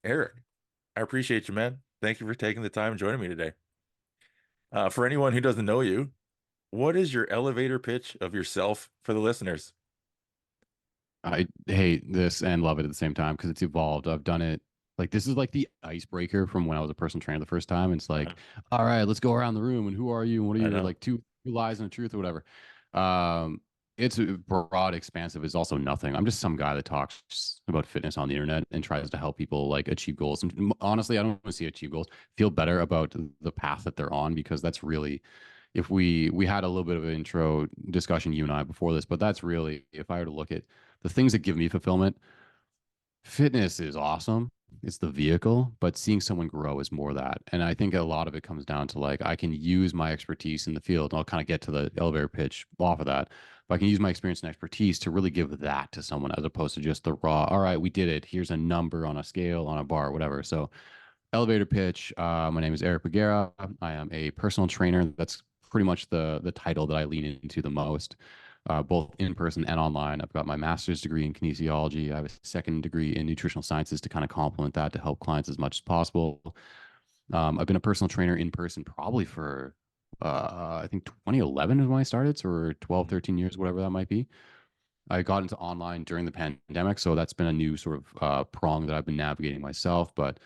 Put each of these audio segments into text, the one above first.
Eric, I appreciate you, man. Thank you for taking the time and joining me today. For anyone who doesn't know you, what is your elevator pitch of yourself for the listeners? I hate this and love it at the same time because it's evolved. I've done it like this is like the icebreaker from when I was a personal trainer the first time. It's Uh, like, all right, let's go around the room and who are you and what are I your know. like two lies and a truth or whatever. Um, it's broad, expansive. It's also nothing. I'm just some guy that talks about fitness on the internet and tries to help people like achieve goals. And honestly, I don't want to see achieve goals. Feel better about the path that they're on because that's really if we had a little bit of an intro discussion you and I before this, but that's really if I were to look at the things that give me fulfillment, fitness is awesome. It's the vehicle, but seeing someone grow is more that. And I think a lot of it comes down to like I can use my expertise in the field. And I'll kind of get to the elevator pitch off of that. But I can use my experience and expertise to really give that to someone as opposed to just the raw, all right, we did it. Here's a number on a scale, on a bar, whatever. So elevator pitch. My name is Eric Bugera. I am a personal trainer. That's pretty much the title that I lean into the most, both in person and online. I've got my master's degree in kinesiology. I have a second degree in nutritional sciences to kind of complement that to help clients as much as possible. I've been a personal trainer in person probably for I think 2011 is when I started, so for 12, Mhm. 13 years, whatever that might be. I got into online during the pandemic, so that's been a new sort of prong that I've been navigating myself. But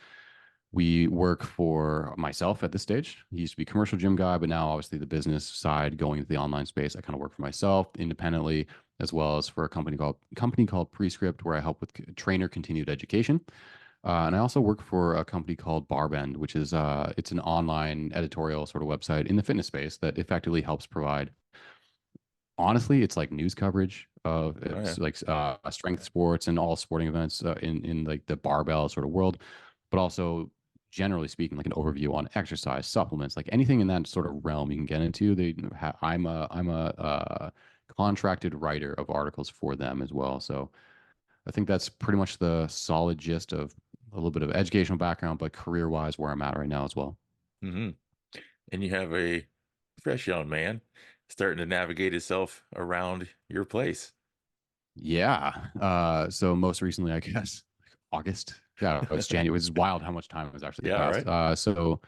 we work for myself at this stage. He used to be a commercial gym guy, but now obviously the business side going into the online space, I kind of work for myself independently, as well as for a company called Prescript, where I help with trainer continued education. And I also work for a company called Barbend, which is it's an online editorial sort of website in the fitness space that effectively helps provide. Honestly, it's like news coverage of Oh yeah. like strength sports and all sporting events in like the barbell sort of world, but also generally speaking, like an overview on exercise, supplements, like anything in that sort of realm you can get into. I'm a contracted writer of articles for them as well. So I think that's pretty much the solid gist of a little bit of educational background, but career wise, where I'm at right now as well. hmm And you have a fresh young man starting to navigate himself around your place. Yeah. So most recently, I guess, like August. Yeah, it's January. It's wild how much time has actually Yeah, passed. right. So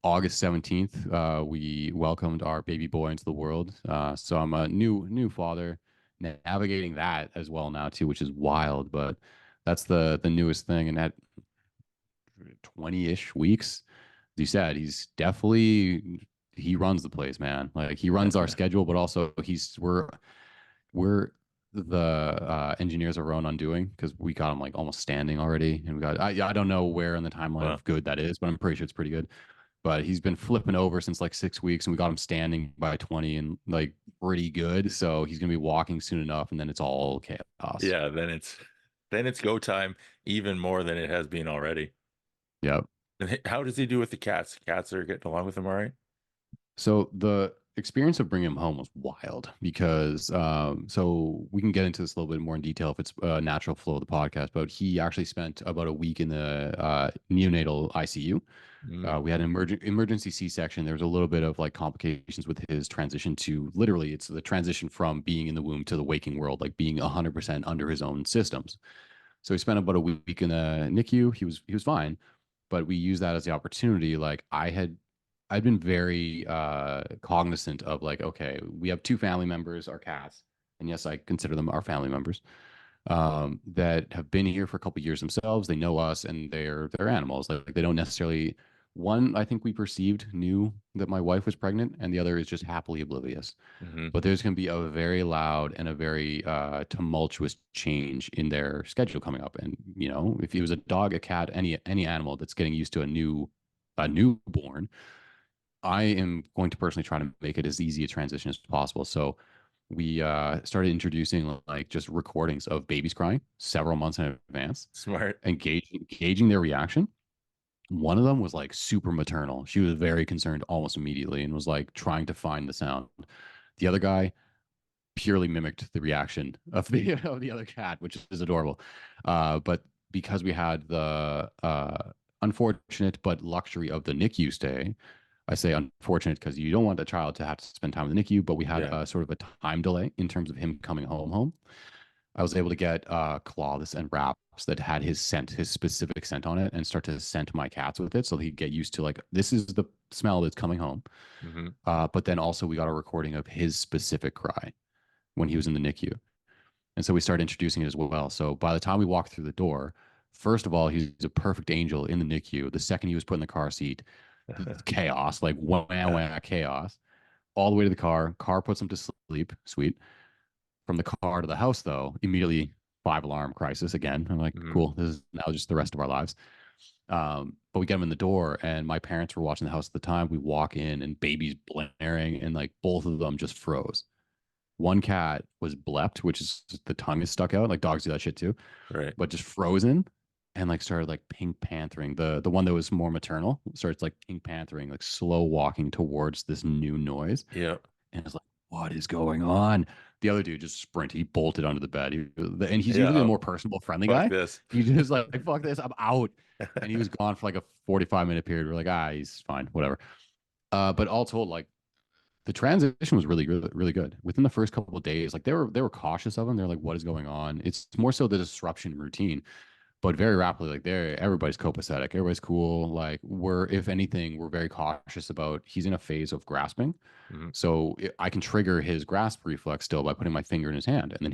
August 17th, we welcomed our baby boy into the world. So I'm a new father, navigating that as well now too, which is wild. But that's the newest thing. And at 20-ish weeks, as you said, he runs the place, man. Like he runs our schedule, but also we're the engineers of our own undoing because we got him like almost standing already, and I don't know where in the timeline Well, of good that is, but I'm pretty sure it's pretty good. But he's been flipping over since like 6 weeks, and we got him standing by 20 and like pretty good. So he's gonna be walking soon enough, and then it's all chaos. yeah, then it's go time even more than it has been already. Yep. And how does he do with the cats? Cats are getting along with him all right? So the experience of bringing him home was wild because so we can get into this a little bit more in detail if it's a natural flow of the podcast, but he actually spent about a week in the neonatal ICU. Mm. We had an emergency C-section. There was a little bit of like complications with his transition to literally it's the transition from being in the womb to the waking world, like being 100% under his own systems. So he spent about a week in the NICU. He was fine, but we used that as the opportunity. Like I'd been very cognizant of like, okay, we have two family members, our cats, and yes, I consider them our family members that have been here for a couple of years themselves. They know us, and they're animals. Like they don't necessarily. One, I think we perceived knew that my wife was pregnant, and the other is just happily oblivious. hmm But there's going to be a very loud and a very tumultuous change in their schedule coming up. And if it was a dog, a cat, any animal that's getting used to a newborn, I am going to personally try to make it as easy a transition as possible. So we started introducing like just recordings of babies crying several months in advance, Smart. gauging their reaction. One of them was like super maternal. She was very concerned almost immediately and was like trying to find the sound. The other guy purely mimicked the reaction of the of the other cat, which is adorable. But because we had the unfortunate but luxury of the NICU stay, I say unfortunate because you don't want a child to have to spend time in the NICU, but we had Yeah. a sort of a time delay in terms of him coming home. I was able to get cloths and wraps that had his scent, his specific scent on it, and start to scent my cats with it, so he'd get used to like this is the smell that's coming home. Hmm. But then also we got a recording of his specific cry when he was in the NICU, and so we started introducing it as well. So by the time we walked through the door, first of all, he's a perfect angel in the NICU. The second he was put in the car seat, chaos, like wah Yeah. wah chaos, all the way to the car. Car puts him to sleep. Sweet. From the car to the house, though, immediately 5 alarm crisis again. I'm like, Hmm. cool. This is now just the rest of our lives. But we get him in the door, and my parents were watching the house at the time. We walk in, and baby's blaring, and like both of them just froze. One cat was blepped, which is the tongue is stuck out. Like dogs do that shit too, Right. but just frozen and like started like pink panthering. The one that was more maternal starts like pink panthering, like slow walking towards this new noise. Yeah. And it's like, what is going on? The other dude just sprint. He bolted under the bed. And he's Yeah. usually the Oh, more personable, friendly fuck guy. this. He just like, fuck this, I'm out. And he was gone for like a 45-minute period. We're like, he's fine, whatever. But all told, like the transition was really, really, really good. Within the first couple of days, like they were cautious of him. They're like, what is going on? It's more so the disruption routine, but very rapidly, like everybody's copacetic, everybody's cool. Like we're, if anything, we're very cautious about. He's in a phase of grasping, Hmm. so I can trigger his grasp reflex still by putting my finger in his hand, and then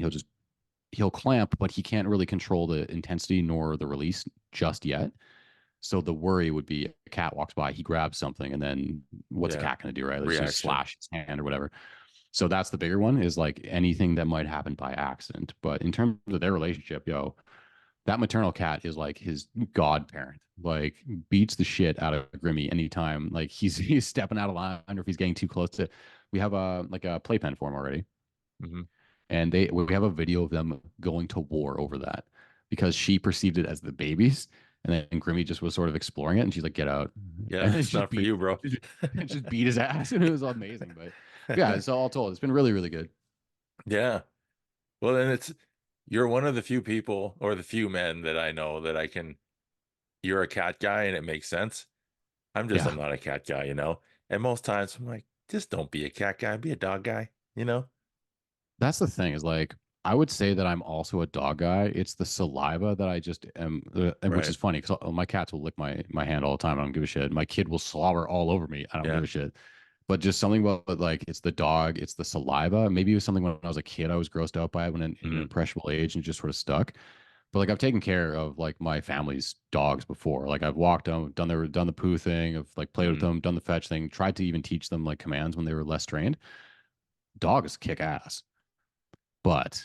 he'll clamp, but he can't really control the intensity nor the release just yet. So the worry would be a cat walks by, he grabs something, and then what's a Yeah. cat going to do, right? Let's just Reaction. slash his hand or whatever. So that's the bigger one, is like anything that might happen by accident. But in terms of their relationship, yo, that maternal cat is like his godparent. Like beats the shit out of Grimmy anytime like he's stepping out of line or if he's getting too close to. We have a like a playpen for him already, Hmm. and we have a video of them going to war over that because she perceived it as the baby's, and then Grimmy just was sort of exploring it, and she's like, "Get out," Yeah. and then It's not for you, bro. just beat his ass, and it was amazing. But yeah, so all told, it's been really really good. Yeah. Well, then you're one of the few people or the few men that I know that you're a cat guy and it makes sense. I'm Yeah, not a cat guy, you know? And most times I'm like, just don't be a cat guy, be a dog guy, you know? that's the thing is like I would say that I'm also a dog guy. It's the saliva that I just am, and which Right. is funny because my cats will lick my hand all the time. I don't give a shit. My kid will slobber all over me. I don't Yeah. give a shit. But just something about like it's the dog, it's the saliva. Maybe it was something when I was a kid I was grossed out by it when in an Hmm. impressionable age and just sort of stuck. But like I've taken care of like my family's dogs before. Like I've walked them, done the poo thing, I've like played with Hmm. them, done the fetch thing, tried to even teach them like commands when they were less trained. Dogs kick ass. But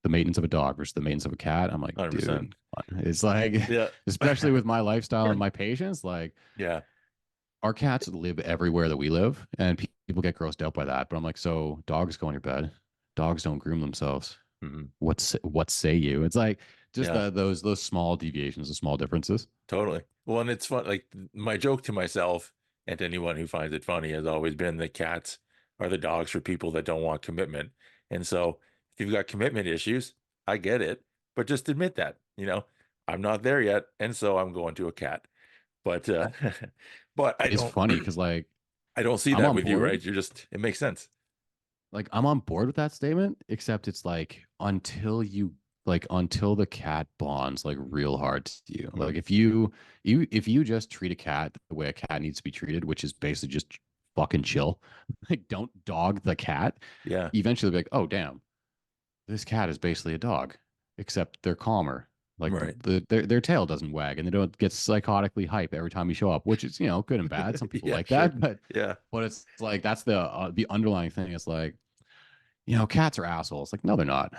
the maintenance of a dog versus the maintenance of a cat, I'm like, 100%. dude, come on. It's like, Yeah. especially with my lifestyle and my patience, like Yeah. our cats live everywhere that we live, and people get grossed out by that. But I'm like, so dogs go on your bed. Dogs don't groom themselves. Hmm. What say you? It's like just Yeah. those small deviations, the small differences. Totally. Well, and it's fun. Like my joke to myself and to anyone who finds it funny has always been that cats are the dogs for people that don't want commitment. And so if you've got commitment issues, I get it, but just admit that, I'm not there yet. And so I'm going to a cat. But, but I It's don't, funny because like I don't see I'm that on with you, board. right? It makes sense. Like I'm on board with that statement, except it's like until the cat bonds like real hard to you. Mm. Like if you just treat a cat the way a cat needs to be treated, which is basically just fucking chill, like don't dog the cat, Yeah. eventually be like, oh damn, this cat is basically a dog, except they're calmer. Like Right. their tail doesn't wag and they don't get psychotically hype every time you show up, which is good and bad. Some people Yeah, like sure. that, but Yeah. it's like that's the underlying thing. It's like cats are assholes. Like, no, they're not.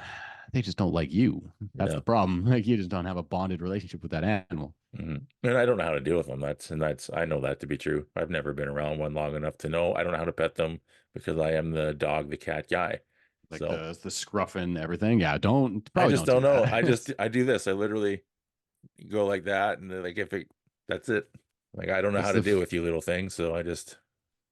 They just don't like you. That's Yeah. the problem. Like, you just don't have a bonded relationship with that animal. Hmm. And I don't know how to deal with them. I know that to be true. I've never been around one long enough to know. I don't know how to pet them because I am the dog, the cat guy. Like So the scruff and everything. Yeah, don't I probably just don't do don't know. that. I do this. I literally go like that, and like that's it. Like I don't know It's how to deal with you little things, so I just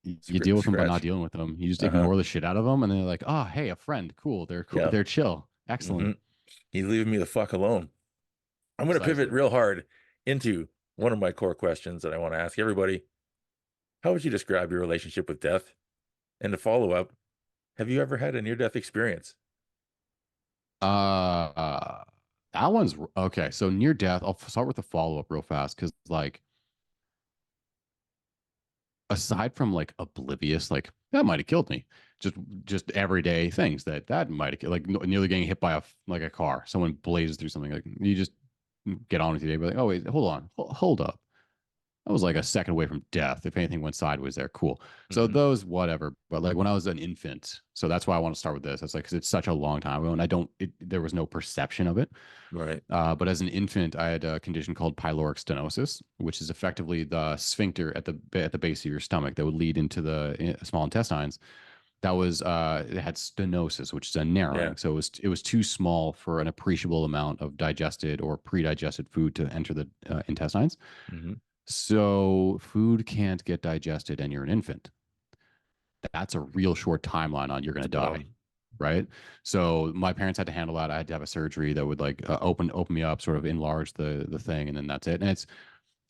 you deal with them by not scratch. dealing with them. You just Uh-huh. ignore the shit out of them, and then they're like, oh, hey, a friend, cool. They're cool. Yeah. They're chill. Hmm. Excellent. He's leaving me the fuck alone. I'm going to pivot Precisely. real hard into one of my core questions that I want to ask everybody. How would you describe your relationship with death? And to follow up, have you ever had a near-death experience? That one's okay. So near death, I'll start with the follow up real fast because like aside from like oblivious, like that might have killed me. Just everyday things that might have like nearly getting hit by a car. Someone blazes through something like you just get on with your day. But like, oh wait, hold on, hold up. I was like a second away from death. If anything went sideways there, cool. So Hmm. those, whatever. But like when I was an infant, so that's why I want to start with this. It's like, because it's such a long time ago and there was no perception of it. Right. But as an infant, I had a condition called pyloric stenosis, which is effectively the sphincter at the base of your stomach that would lead into the small intestines. That was it had stenosis, which is a Yeah. narrowing. So it was too small for an appreciable amount of digested or pre-digested food to enter the intestines. Hmm. So food can't get digested, and you're an infant. That's a real short timeline on you're going to Wow. die, right? So my parents had to handle that. I had to have a surgery that would like open me up, sort of enlarge the thing, and then that's it. And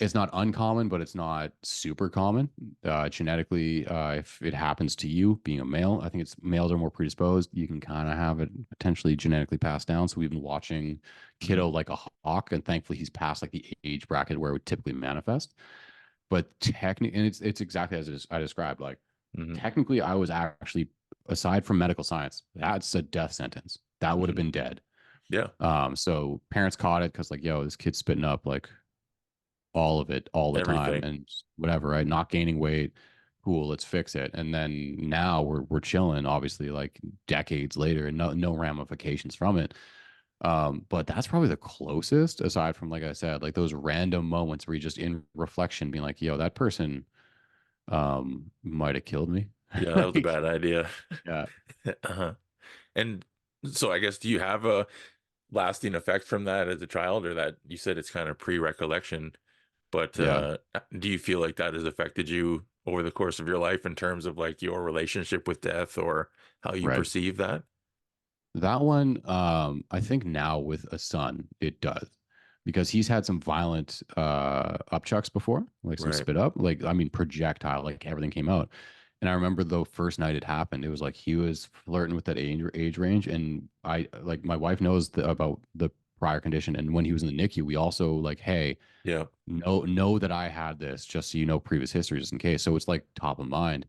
it's not uncommon, but it's not super common. Genetically, if it happens to you, being a male, I think it's males are more predisposed. You can kind of have it potentially genetically passed down. So we've been watching Hmm. kiddo like a hawk, and thankfully he's past like the age bracket where it would typically manifest. But technically, and it's exactly as I described. Like Hmm. technically, I was actually, aside from medical science, that's a death sentence. That would have Hmm. been dead. Yeah. So parents caught it because like, yo, this kid's spitting up like all of it all the time Everything. and whatever, right? Not gaining weight. Cool, let's fix it. And then now we're chilling, obviously, like decades later, and no ramifications from it. But that's probably the closest, aside from like I said, like those random moments where you just in reflection being like, yo, that person might have killed me. Yeah, that was a Like, bad idea. yeah, Uh-huh. And so I guess do you have a lasting effect from that as a child, or that you said it's kind of pre-recollection, but yeah, do you feel like that has affected you over the course of your life in terms of like your relationship with death or how you right. perceive that? That one, I think now with a son, it does because he's had some violent upchucks before, like some Right. spit up, like I mean projectile, like everything came out. And I remember the first night it happened, it was like he was flirting with that age range, and I like my wife knows about the prior condition, and when he was in the NICU, we also like, hey, Yeah. know that I had this, just so you know previous history, just in case. So it's like top of mind.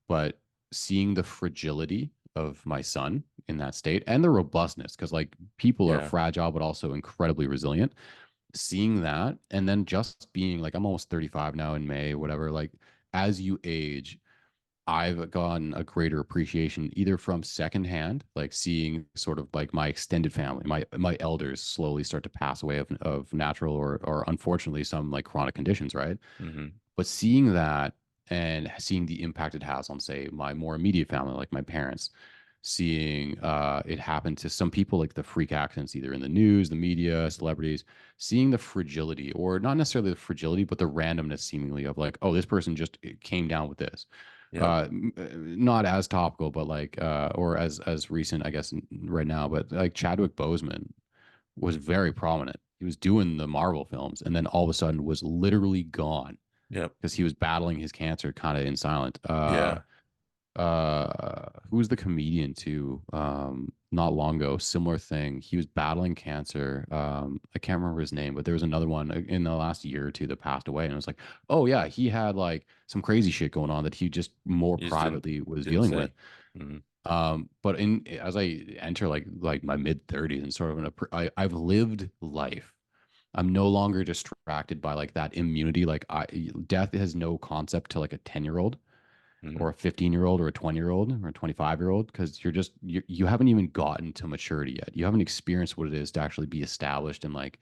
But seeing the fragility of my son in that state and the robustness, because like people are Yeah. fragile but also incredibly resilient, seeing that and then just being like, I'm almost 35 now in May, whatever, like as you age, I've gotten a greater appreciation either from secondhand, like seeing sort of like my extended family, my elders slowly start to pass away of natural or unfortunately some like chronic conditions, right? Hmm. But seeing that and seeing the impact it has on, say, my more immediate family, like my parents, seeing it happen to some people, like the freak accidents, either in the news, the media, celebrities, seeing the fragility, or not necessarily the fragility, but the randomness seemingly of like, oh, this person just came down with this. Yep. Not as topical, but like, or as recent, I guess, right now, but like Chadwick Boseman was very prominent. He was doing the Marvel films and then all of a sudden was literally gone Yep. because he was battling his cancer kind of in silent. Yeah. Who was the comedian too? Not long ago, similar thing. He was battling cancer. I can't remember his name, but there was another one in the last year or two that passed away, and it was like, oh yeah, he had like some crazy shit going on that he just more You just privately was didn't dealing with. say. Hmm. But in as I enter like my mid 30s and sort of I've lived life. I'm no longer distracted by like that immunity. Like death has no concept to like a 10-year-old Hmm. or a 15-year-old or a 20-year-old or a 25-year-old because you haven't even gotten to maturity yet. You haven't experienced what it is to actually be established and like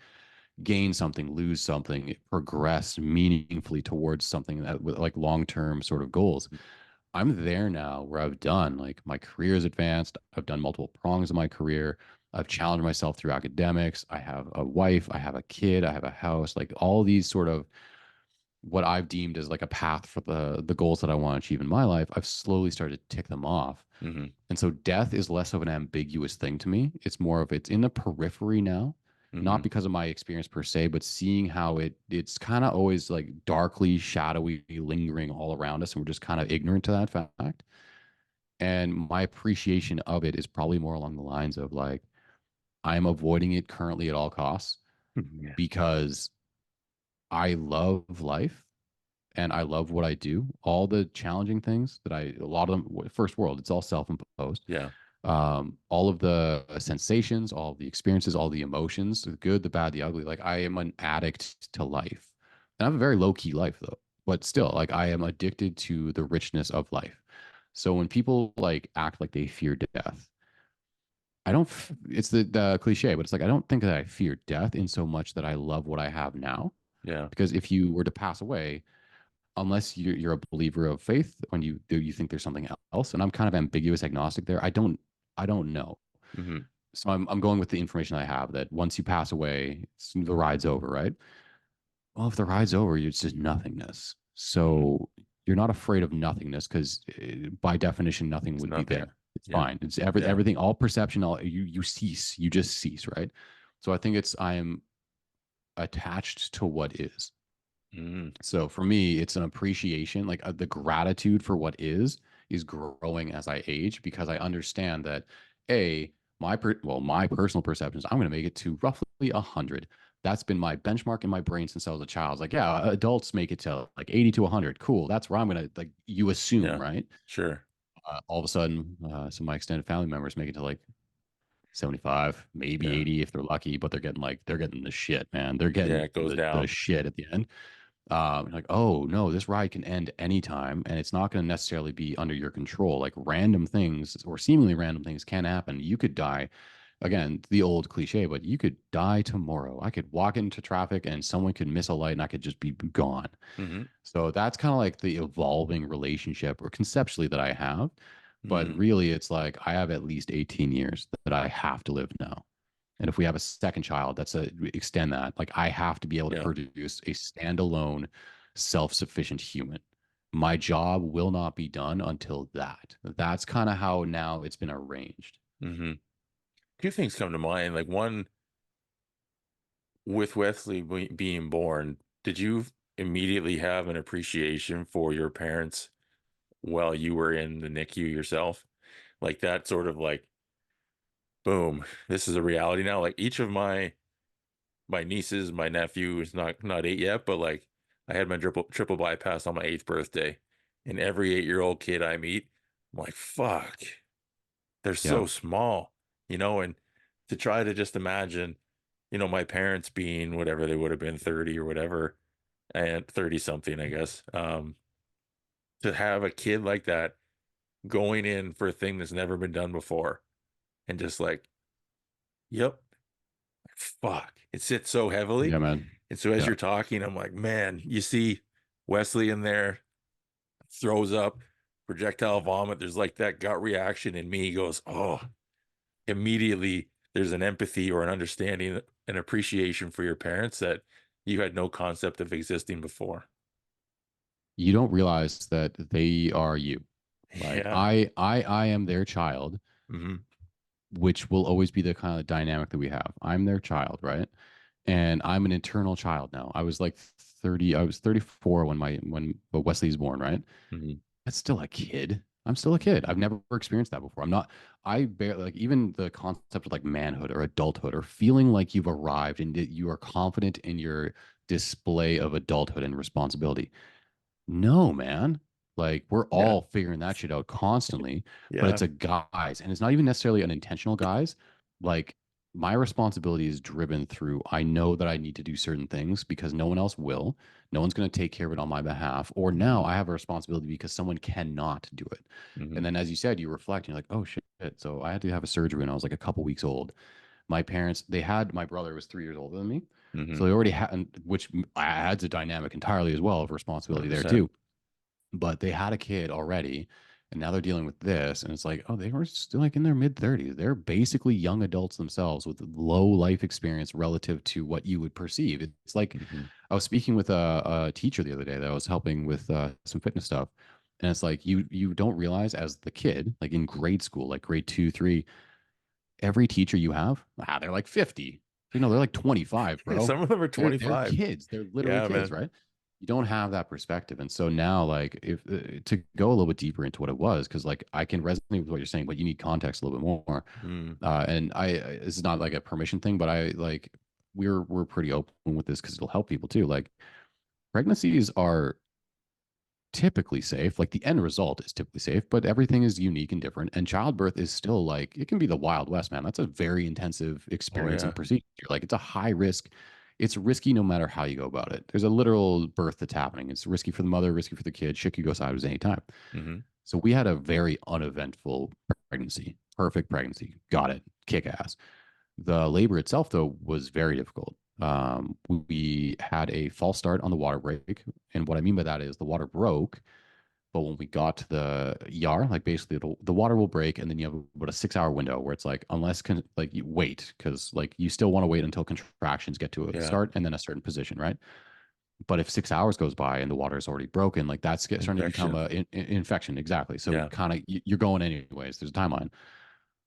gain something, lose something, progress meaningfully towards something that with like long-term sort of goals. I'm there now where I've done like my career is advanced. I've done multiple prongs of my career. I've challenged myself through academics. I have a wife. I have a kid. I have a house. Like all these sort of what I've deemed as like a path for the goals that I want to achieve in my life. I've slowly started to tick them off. Hmm. And so death is less of an ambiguous thing to me. It's more of it's in the periphery now, not Hmm. because of my experience per se, but seeing how it's kind of always like darkly, shadowy, lingering all around us, and we're just kind of ignorant to that fact. And my appreciation of it is probably more along the lines of like I'm avoiding it currently at all costs Yeah. because I love life and I love what I do. All the challenging things that a lot of them, first world, it's all self imposed. Yeah. All of the sensations, all of the experiences, all the emotions, the good, the bad, the ugly. Like I am an addict to life. And I have a very low key life though, but still, like I am addicted to the richness of life. So when people like act like they fear death, I don't, it's the cliche, but it's like, I don't think that I fear death in so much that I love what I have now. Yeah. Because if you were to pass away, unless you're a believer of faith, when you think there's something else, and I'm kind of ambiguous agnostic there. I don't know. Hmm. So I'm going with the information I have that once you pass away, the ride's over, right? Well, if the ride's over, it's just nothingness. Hmm. So you're not afraid of nothingness because by definition, nothing It's would be nothing. there. It's Yeah. fine. It's Yeah. everything, all perception, all you cease. You just cease, right? So I think I am attached to what is. Mm. So for me, it's an appreciation, like the gratitude for what is growing as I age because I understand that a my personal perceptions, I'm going to make it to roughly 100. That's been my benchmark in my brain since I was a child. I was like, yeah, adults make it to like 80 to 100. Cool. That's where I'm going to like you assume, Yeah. right? Sure. All of a sudden, some of my extended family members make it to like 75, maybe Yeah. 80 if they're lucky, but they're getting the shit, man. They're Yeah. getting It goes the down. shit at the end. Like, oh no, this ride can end anytime, and it's not going to necessarily be under your control. Like random things or seemingly random things can happen. You could die. Again, the old cliche, but you could die tomorrow. I could walk into traffic and someone could miss a light and I could just be gone. Hmm. So that's kind of like the evolving relationship or conceptually that I have. But Mm. really, it's like I have at least 18 years that I have to live now. And if we have a second child, that's a extend that. Like I have to be able to Yeah. produce a standalone, self-sufficient human. My job will not be done until that. That's kind of how now it's been arranged. Hmm. Two things come to mind. Like one, with Wesley being born, did you immediately have an appreciation for your parents while you were in the NICU yourself? Like that sort of like, boom, this is a reality now. Like each of my nieces, my nephew is not 8 yet, but like I had my triple bypass on my 8th birthday, and every 8-year-old kid I meet, I'm like, fuck, they're Yeah. so small, and to try to just imagine, my parents being whatever they would have been, 30 or whatever, and 30 something, I guess, to have a kid like that going in for a thing that's never been done before and just like, yep, fuck, it sits so heavily. Yeah, man. And so as Yeah. you're talking, I'm like, man, you see Wesley in there, throws up, projectile vomit. There's like that gut reaction in me goes, oh, immediately there's an empathy or an understanding, an appreciation for your parents that you had no concept of existing before. You don't realize that they are you. Like Yeah. I am their child, Hmm. which will always be the kind of dynamic that we have. I'm their child, right? And I'm an internal child now. I was like 30, I was 34 when Wesley's born, right? Hmm. That's still a kid. I'm still a kid. I've never experienced that before. I'm not, I barely like even the concept of like manhood or adulthood or feeling like you've arrived and that you are confident in your display of adulthood and responsibility. No, man. Like we're Yeah. all figuring that shit out constantly, but Yeah. it's a guise, and it's not even necessarily an intentional guise. Like my responsibility is driven through I know that I need to do certain things because no one else will. No one's going to take care of it on my behalf. Or now Hmm. I have a responsibility because someone cannot do it. Hmm. And then as you said, you reflect and you're like, oh shit. So I had to have a surgery when I was like a couple weeks old. My parents, they had my brother was 3 years older than me. Hmm. So they already had, which adds a dynamic entirely as well of responsibility there 100%. too, but they had a kid already and now they're dealing with this and it's like oh they were still like in their mid 30s. They're basically young adults themselves with low life experience relative to what you would perceive. It's like Hmm. I was speaking with a teacher the other day that I was helping with some fitness stuff, and it's like you don't realize as the kid like in grade school like grade 2 3 every teacher you have they're like 50. They're like 25, bro. Some of them are They're 25. kids. They're literally Yeah, kids, man. right? you don't have that perspective. And so now, like, if to go a little bit deeper into what it was, because like I can resonate with what you're saying, but you need context a little bit more. Mm. And this is not like a permission thing, but I like we're pretty open with this because it'll help people too. Like pregnancies are typically safe. Like the end result is typically safe, but everything is unique and different. And childbirth is still like it can be the Wild West, man. That's a very intensive Oh experience yeah. and procedure. Like it's a high risk. It's risky no matter how you go about it. There's a literal birth that's happening. It's risky for the mother, risky for the kid. Shit could go sideways anytime. Hmm. So we had a very uneventful pregnancy, perfect pregnancy. Got it. Kick ass. The labor itself, though, was very difficult. We had a false start on the water break. And what I mean by that is the water broke, but when we got to the ER, like basically the water will break, and then you have about a 6 hour window where it's like, like you wait, because like you still want to wait until contractions get to a Yeah. start and then a certain position, right? But if 6 hours goes by and the water is already broken, like starting to become Infection. a infection. Exactly. So Yeah. kind of you're going anyways. There's a timeline.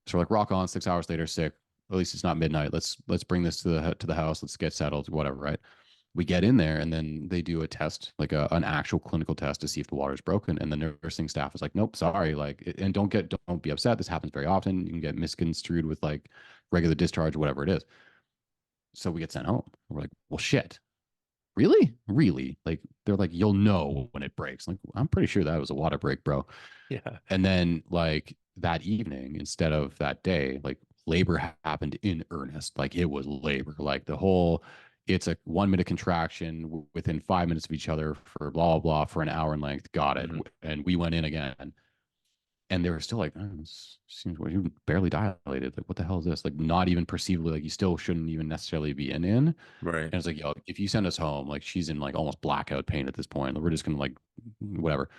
So we're like rock on. 6 hours later, sick. At least it's not midnight. Let's bring this to the house. Let's get settled. Whatever. Right. We get in there and then they do a test, like an actual clinical test to see if the water is broken. And the nursing staff is like, nope, sorry. Like, and don't be upset. This happens very often. You can get misconstrued with like regular discharge, whatever it is. So we get sent home. We're like, well, shit. Really? Really? Like, they're like, you'll know when it breaks. Like, I'm pretty sure that was a water break, bro. Yeah. And then like that evening, instead of that day, like labor happened in earnest. Like it was labor. Like the whole, it's a 1 minute contraction within 5 minutes of each other for blah blah blah for an hour in length. Got it. Hmm. And we went in again, and they were still like, oh, this seems weird. You barely dilated. Like what the hell is this? Like not even perceivably. Like you still shouldn't even necessarily be in. And Right. it's like, yo, if you send us home, like she's in like almost blackout pain at this point. We're just gonna like whatever.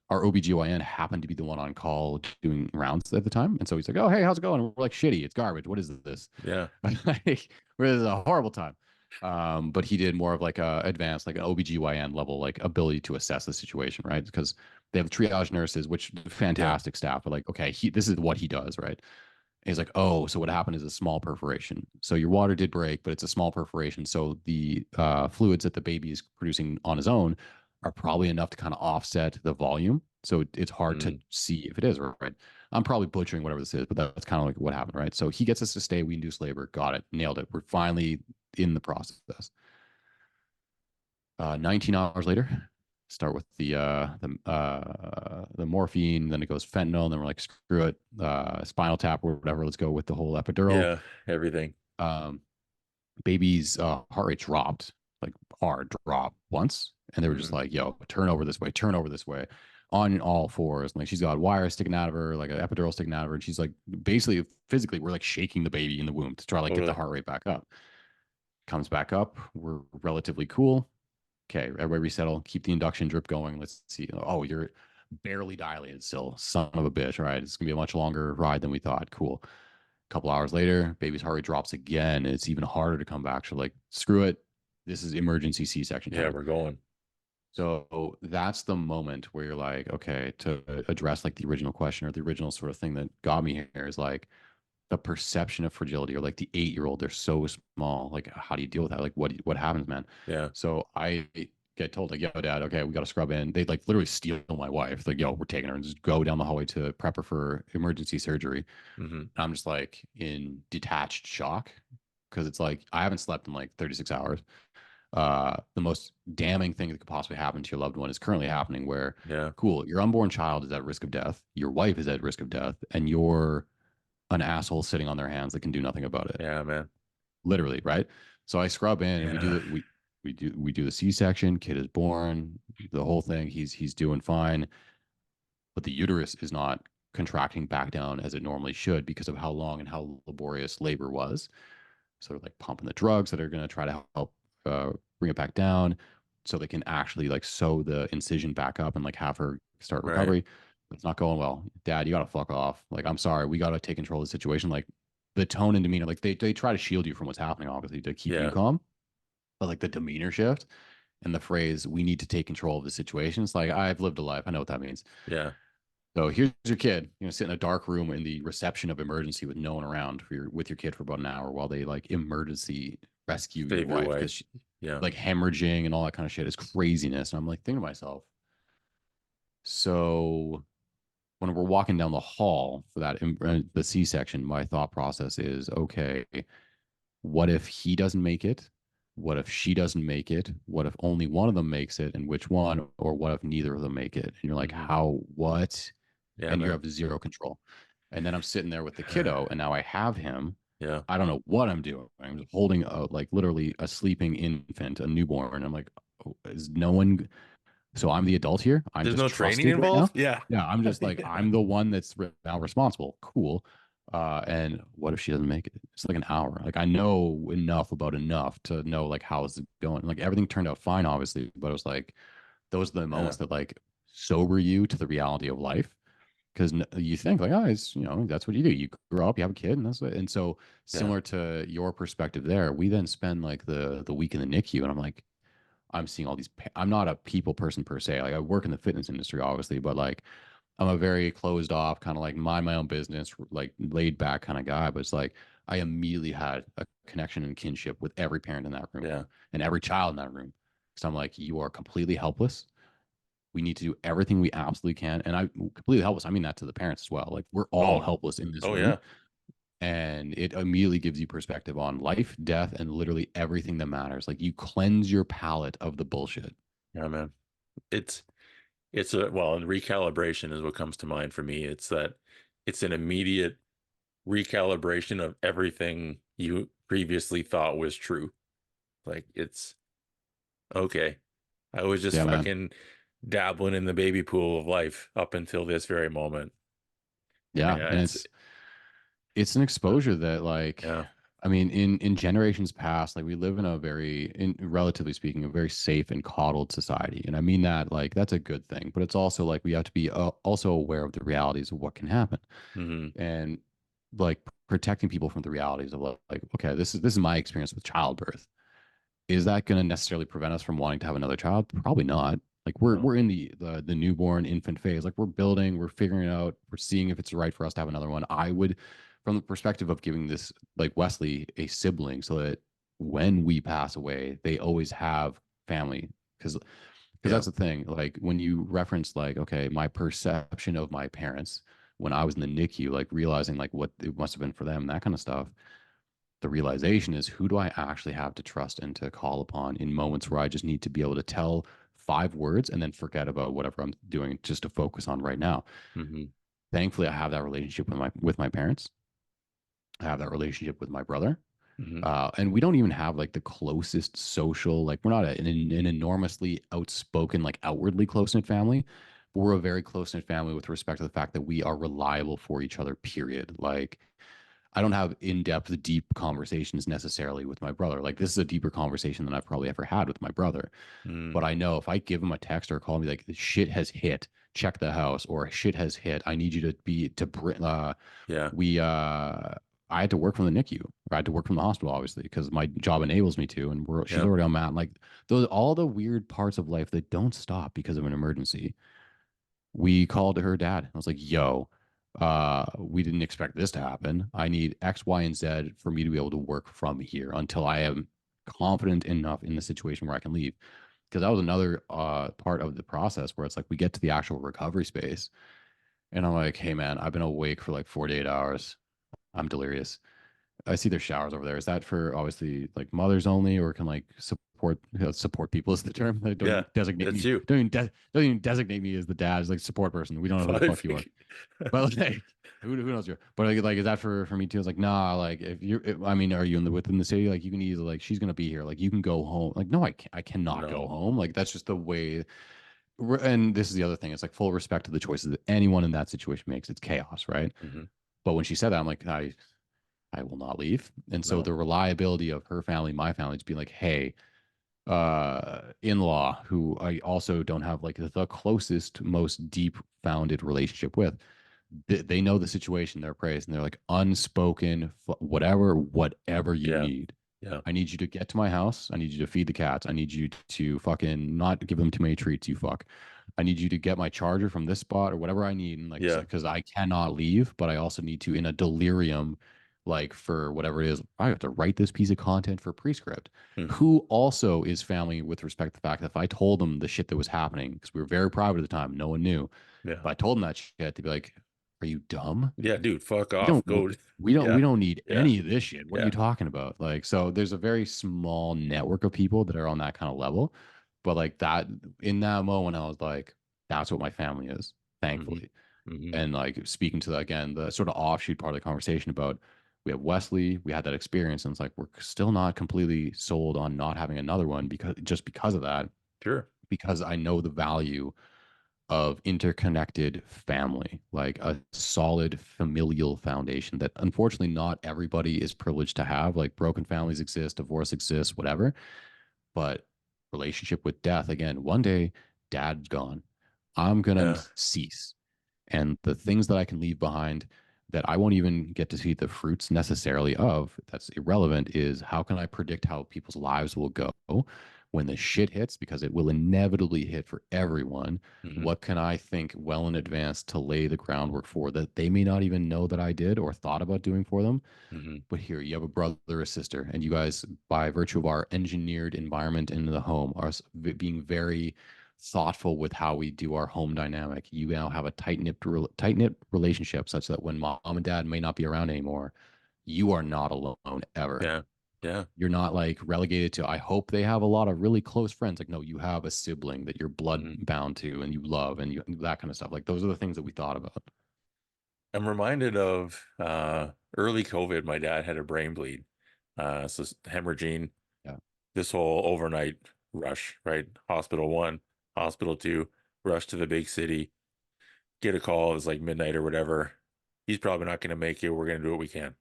Our OBGYN happened to be the one on call doing rounds at the time. And so he's like, oh, hey, how's it going? And we're like, shitty, it's garbage. What is this? Yeah. Like, this is a horrible time. But he did more of like a advanced, like an OBGYN level, like ability to assess the situation, right? Because they have triage nurses, which Yeah. fantastic staff, but like, okay, this is what he does, right? And he's like, oh, so what happened is a small perforation. So your water did break, but it's a small perforation. So the fluids that the baby is producing on his own are probably enough to kind of offset the volume. So it's hard to Mm. see if it is, right. I'm probably butchering whatever this is, but that's kind of like what happened, right? So he gets us to stay. We induce labor. Got it. Nailed it. We're finally in the process. 19 hours later, start with the morphine, then it goes fentanyl, and then we're like, screw it, spinal tap or whatever. Let's go with the whole epidural. Yeah. Everything. Um, Baby's heart rate dropped, like hard drop once, and they were just Hmm. like, "Yo, turn over this way," on all fours. And, like she's got wires sticking out of her, like an epidural sticking out of her, and she's like, basically, physically, we're like shaking the baby in the womb to try to like get the Totally. heart rate back up. Comes back up. We're relatively cool. Okay, everybody resettle. Keep the induction drip going. Let's see. Oh, you're barely dilated still. Son of a bitch. All right, it's gonna be a much longer ride than we thought. Cool. A couple hours later, baby's heart rate drops again. It's even harder to come back. So like, screw it. This is emergency C-section Yeah. time. We're going. So that's the moment where you're like, okay, to address like the original question or the original sort of thing that got me here is like the perception of fragility, or like the 8-year-old, they're so small. Like, how do you deal with that? Like, what happens, man? Yeah. So I get told like, yo, dad, okay, we got to scrub in. They like literally steal my wife. Like, yo, we're taking her, and just go down the hallway to prep her for emergency surgery. Hmm. I'm just like in detached shock because it's like I haven't slept in like 36 hours. The most damning thing that could possibly happen to your loved one is currently happening where, Yeah. cool, your unborn child is at risk of death, your wife is at risk of death, and you're an asshole sitting on their hands that can do nothing about it. Yeah, man. Literally, right? So I scrub in and Yeah. we do the C-section, kid is born, the whole thing, he's doing fine, but the uterus is not contracting back down as it normally should because of how long and how laborious labor was. So they're like pumping the drugs that are going to try to help bring it back down so they can actually like sew the incision back up and like have her start Right. recovery. But it's not going well. Dad, you got to fuck off. Like, I'm sorry. We got to take control of the situation. Like, the tone and demeanor, like, they try to shield you from what's happening, obviously, to keep you Yeah. calm. But like the demeanor shift and the phrase, we need to take control of the situation. It's like, I've lived a life. I know what that means. Yeah. So here's your kid, sit in a dark room in the reception of emergency with no one around with your kid for about an hour while they like emergency rescue your Save your wife because wife. Yeah. like hemorrhaging and all that kind of shit. It's craziness. And I'm like thinking to myself, so when we're walking down the hall for that the C-section, my thought process is, okay, what if he doesn't make it? What if she doesn't make it? What if only one of them makes it, and which one? Or what if neither of them make it? And you're like, Hmm. how, what? Yeah, And you man. have zero control. And then I'm sitting there with the kiddo, and now I have him. Yeah. I don't know what I'm doing. I'm just holding like literally a sleeping infant, a newborn. I'm like, oh, is no one? So I'm the adult here. I'm There's just no training trusted right now. involved. Yeah. Yeah, I'm just like Yeah. I'm the one that's now responsible. Cool. And what if she doesn't make it? It's like an hour. Like I know enough about enough to know like how is it going. Like everything turned out fine, obviously, but it was like those are the Yeah. moments that like sober you to the reality of life. Because you think like, oh, it's that's what you do. You grow up, you have a kid, and that's it. And so Yeah. similar to your perspective there, we then spend like the week in the NICU, and I'm like, I'm seeing all these. I'm not a people person per se. Like I work in the fitness industry, obviously, but like I'm a very closed off, kind of like mind my own business, like laid back kind of guy. But it's like I immediately had a connection and kinship with every parent in that room Yeah. and every child in that room. So I'm like, you are completely helpless. We need to do everything we absolutely can. And I completely helpless. I mean that to the parents as well. Like we're all Oh. helpless in this Oh room. yeah. And it immediately gives you perspective on life, death, and literally everything that matters. Like you cleanse your palate of the bullshit. Yeah, man. It's it's a well, and recalibration is what comes to mind for me. It's that it's an immediate recalibration of everything you previously thought was true. Like it's okay. I was just Yeah, man. fucking dabbling in the baby pool of life up until this very moment. And Yeah. yeah, And it's an exposure that like yeah. I mean in generations past, like we live in a very in relatively speaking, a very safe and coddled society. And I mean that like that's a good thing, but it's also like we have to be also aware of the realities of what can happen. Hmm. And like protecting people from the realities of like okay, this is my experience with childbirth. Is that going to necessarily prevent us from wanting to have another child? Probably not. Like No. we're in the newborn infant phase. Like we're building, we're figuring it out, we're seeing if it's right for us to have another one. I would, from the perspective of giving this like Wesley a sibling, so that when we pass away, they always have family. Because Yeah. that's the thing. Like when you reference like okay, my perception of my parents when I was in the NICU, like realizing like what it must have been for them, that kind of stuff, the realization is who do I actually have to trust and to call upon in moments where I just need to be able to tell 5 words and then forget about whatever I'm doing just to focus on right now. Hmm. Thankfully, I have that relationship with my parents. I have that relationship with my brother. Hmm. And we don't even have like the closest social, like we're not an enormously outspoken, like outwardly close knit family. But we're a very close knit family with respect to the fact that we are reliable for each other, period. Like I don't have in-depth, deep conversations necessarily with my brother. Like this is a deeper conversation than I've probably ever had with my brother. Mm. But I know if I give him a text or call me like shit has hit, check the house, or shit has hit, I need you to be to bring. Yeah. We I had to work from the NICU. I had to work from the hospital, obviously, because my job enables me to. And she's Yeah. already on mat. Like those, all the weird parts of life that don't stop because of an emergency. We called her dad. I was like, yo, we didn't expect this to happen. I need X, Y, and Z for me to be able to work from here until I am confident enough in the situation where I can leave. Because that was another part of the process where it's like we get to the actual recovery space. And I'm like, hey, man, I've been awake for like 48 hours. I'm delirious. I see there's showers over there. Is that for obviously like mothers only, or can like support people is the term? Like, don't Yeah. even designate That's me. you. Don't even designate me as the dad. As like support person. We don't know who the fuck you are. But like, who knows you? But like, is that for me too? It's like, nah. Like, I mean, are you within the city? Like, you can easily like, she's gonna be here. Like, you can go home. Like, no, I cannot go No. home. Like, that's just the way. And this is the other thing. It's like full respect to the choices that anyone in that situation makes. It's chaos, right? Hmm. But when she said that, I'm like, I will not leave. And so No. the reliability of her family, my family, to be like, hey, in-law, who I also don't have like the closest, most deep founded relationship with, they know the situation, they're praised, and they're like unspoken, whatever you Yeah. need. Yeah. I need you to get to my house. I need you to feed the cats. I need you to fucking not give them too many treats, you fuck. I need you to get my charger from this spot or whatever I need. And like, Yeah. because I cannot leave, but I also need to, in a delirium, like for whatever it is, I have to write this piece of content for Prescript, Mhm. who also is family with respect to the fact that if I told them the shit that was happening, because we were very private at the time, no one knew, Yeah. but I told them that shit, they'd be like, "Are you dumb? Yeah, dude, fuck We off. don't Go. we Yeah. don't need Yeah. any of this shit. What are Yeah. you talking about?" Like, so there's a very small network of people that are on that kind of level. But like that in that moment, I was like, that's what my family is, Hmm. thankfully. Hmm. And like speaking to that again, the sort of offshoot part of the conversation about we have Wesley, we had that experience, and it's like we're still not completely sold on not having another one because just because of that, Sure. because I know the value of interconnected family, like a solid familial foundation that unfortunately not everybody is privileged to have. Like broken families exist, divorce exists, whatever. But relationship with death, again, one day dad's gone. I'm going Yeah. to cease. And the things that I can leave behind that I won't even get to see the fruits necessarily of, that's irrelevant, is how can I predict how people's lives will go when the shit hits? Because it will inevitably hit for everyone. Hmm. What can I think well in advance to lay the groundwork for that they may not even know that I did or thought about doing for them? Hmm. But here you have a brother or a sister, and you guys, by virtue of our engineered environment in the home, are being very thoughtful with how we do our home dynamic. You now have a tight knit relationship such that when mom and dad may not be around anymore, you are not alone ever. Yeah. Yeah. You're not like relegated to, I hope they have a lot of really close friends. Like, no, you have a sibling that you're blood Hmm. bound to and you love and you that kind of stuff. Like those are the things that we thought about. I'm reminded of early COVID. My dad had a brain bleed. So hemorrhaging, Yeah. this whole overnight rush, right? Hospital one, hospital two, rush to the big city, get a call. It was like midnight or whatever. He's probably not going to make it. We're going to do what we can.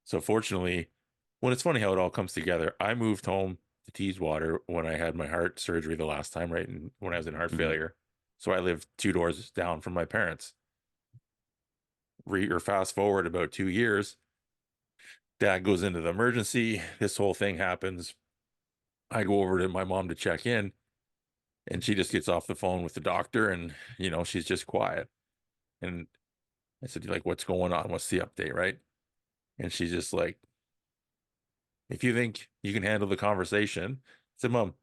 So fortunately, when it's funny how it all comes together, I moved home to Teeswater when I had my heart surgery the last time, right? And when I was in heart Mhm. failure. So I lived 2 doors down from my parents. Or fast forward about 2 years, dad goes into the emergency. This whole thing happens. I go over to my mom to check in, and she just gets off the phone with the doctor, and she's just quiet. And I said, like, what's going on? What's the update, right? And she's just like, if you think you can handle the conversation, I said, Mom,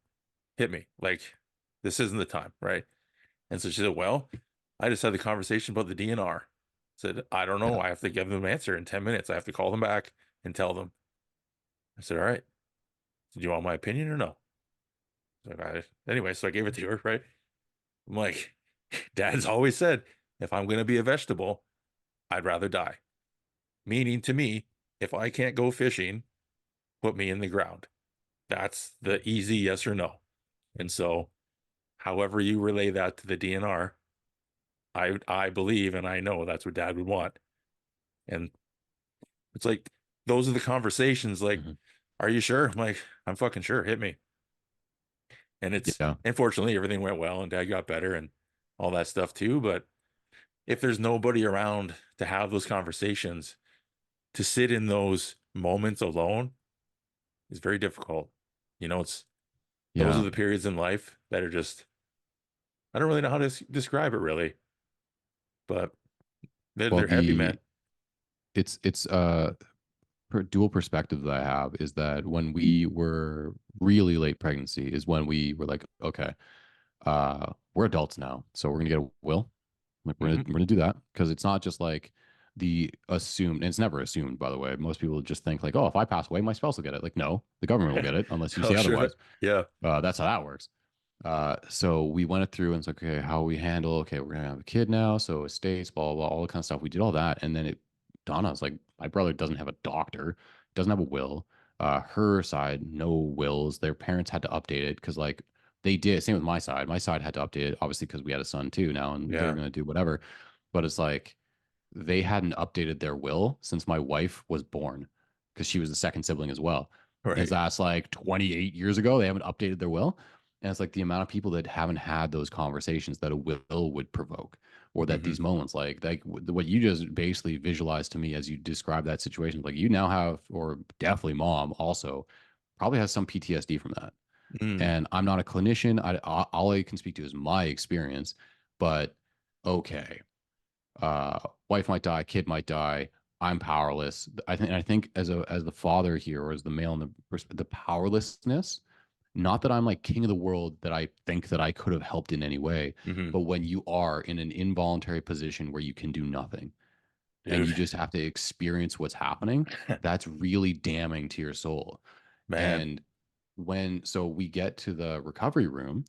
hit me. Like, this isn't the time, right? And so she said, well, I just had the conversation about the DNR. Said, I don't know. Yeah. I have to give them an answer in 10 minutes. I have to call them back and tell them. I said, all right. Do you want my opinion or no? Anyway, so I gave it to her, right? I'm like, Dad's always said, if I'm going to be a vegetable, I'd rather die. Meaning to me, if I can't go fishing, put me in the ground. That's the easy yes or no. And so, however you relay that to the DNR, I believe and I know that's what Dad would want. And it's like those are the conversations. Like, Mhm. are you sure? I'm like, I'm fucking sure. Hit me. And it's Yeah. unfortunately everything went well and Dad got better and all that stuff too. But if there's nobody around to have those conversations, to sit in those moments alone is very difficult. It's those are Yeah. the periods in life that are just I don't really know how to describe it really, but Well, they're heavy, man. it's dual perspective that I have is that when we were really late pregnancy is when we were like, okay, we're adults now, so we're gonna get a will. Like Hmm. we're gonna do that because it's not just like the assumed, and it's never assumed, by the way. Most people just think like, oh, if I pass away, my spouse will get it. Like, no, the government will get it unless you Oh, say sure. otherwise. Yeah. That's how that works. So we went it through and it's like, okay, how we handle, okay, we're gonna have a kid now, so estates, blah, blah, blah, all the kind of stuff. We did all that. And then it dawned on us like, my brother doesn't have a doctor, doesn't have a will. Her side, no wills. Their parents had to update it because like they did. Same with my side. My side had to update it, obviously, because we had a son too now and they're Yeah. gonna do whatever. But it's like they hadn't updated their will since my wife was born because she was the second sibling as well. Is Right. that's like 28 years ago? They haven't updated their will. And it's like the amount of people that haven't had those conversations that a will would provoke, or that Hmm. these moments, like what you just basically visualized to me as you describe that situation, like you now have, or definitely mom also probably has some PTSD from that. Mm. And I'm not a clinician. All I can speak to is my experience. But okay, wife might die, kid might die. I'm powerless. I think as the father here, or as the male in the powerlessness, not that I'm like king of the world, that I think that I could have helped in any way, Hmm. but when you are in an involuntary position where you can do nothing and Dude, you just have to experience what's happening, that's really damning to your soul. man. And so we get to the recovery room,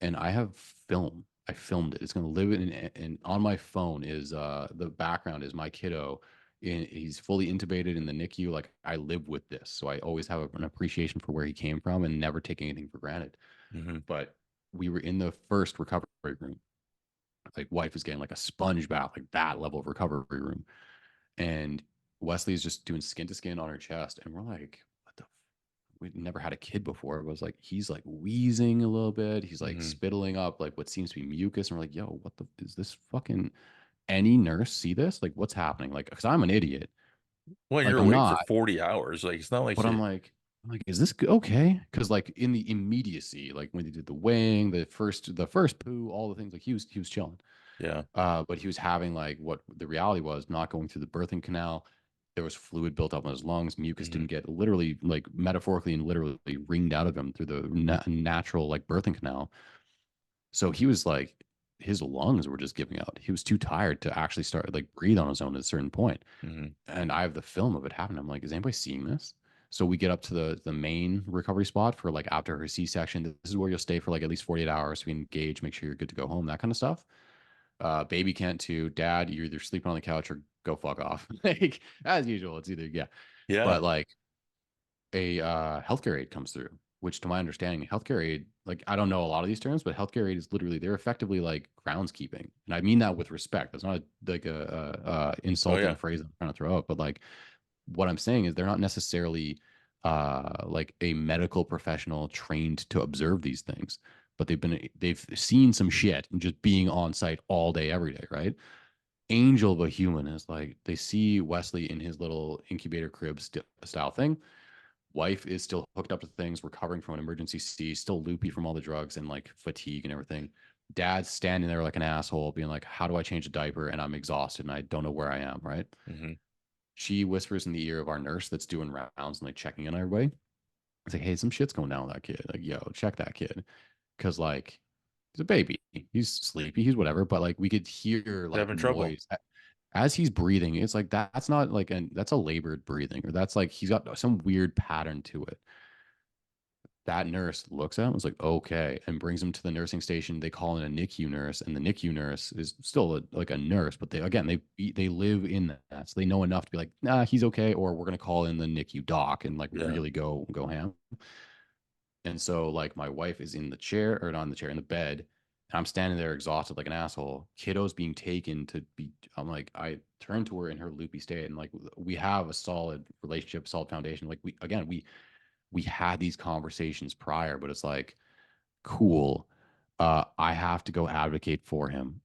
and I have film. I filmed it. It's going to live in, and on my phone is the background is my kiddo. He's fully intubated in the NICU. Like, I live with this, so I always have an appreciation for where he came from and never take anything for granted. Hmm. But we were in the first recovery room. Like, wife is getting like a sponge bath, like that level of recovery room, and Wesley is just doing skin to skin on her chest, and we're like, what the we'd never had a kid before. It was like he's like wheezing a little bit. He's like Hmm. spittling up like what seems to be mucus. And we're like, yo, what the is this fucking any nurse see this? Like, what's happening? Like, because I'm an idiot. Well, Like, you're I'm awake for not, 40 hours. Like, it's not like but shit. I'm like, is this okay? Because like in the immediacy, like when they did the weighing, the first poo, all the things, like he was chilling. Yeah. But he was having like what the reality was, not going through the birthing canal. There was fluid built up in his lungs. Mucus Hmm. didn't get literally, like metaphorically and literally wringed out of him through the natural like birthing canal. So he was like, his lungs were just giving out. He was too tired to actually start like breathe on his own at a certain point. Hmm. And I have the film of it happening. I'm like, is anybody seeing this? So we get up to the main recovery spot for like after her C-section. This is where you'll stay for like at least 48 hours. So we engage, make sure you're good to go home, that kind of stuff. Baby can't too. Dad, you're either sleeping on the couch or go fuck off. Like, as usual, it's either yeah. Yeah. But like a healthcare aid comes through, which to my understanding, healthcare aid, like I don't know a lot of these terms, but healthcare aid is literally they're effectively like groundskeeping, and I mean that with respect. That's not like a Oh, insulting yeah. phrase I'm trying to throw out, but like what I'm saying is they're not necessarily like a medical professional trained to observe these things, but they've seen some shit and just being on site all day, every day, right? Angel of a human is like they see Wesley in his little incubator crib style thing. Wife is still hooked up to things, recovering from an emergency C, still loopy from all the drugs and like fatigue and everything. Dad's standing there like an asshole, being like, "How do I change a diaper?" And I'm exhausted and I don't know where I am. Right? Hmm. She whispers in the ear of our nurse that's doing rounds and like checking in everybody. It's like, "Hey, some shit's going down with that kid. Like, yo, check that kid, because like he's a baby, he's sleepy, he's whatever." But like we could hear like Having trouble. noise as he's breathing. It's like that's not like that's a labored breathing, or that's like he's got some weird pattern to it. That nurse looks at him and was like, okay, and brings him to the nursing station. They call in a NICU nurse, and the NICU nurse is still like a nurse, but they live in that, so they know enough to be like, nah, he's okay, or we're gonna call in the NICU doc and like Yeah. really go ham. And so like my wife is in the chair, or not in the chair, in the bed, and I'm standing there exhausted like an asshole. Kiddo's being taken to be. I'm like, I turn to her in her loopy state, and like we have a solid relationship, solid foundation. Like we had these conversations prior, but it's like, cool. I have to go advocate for him.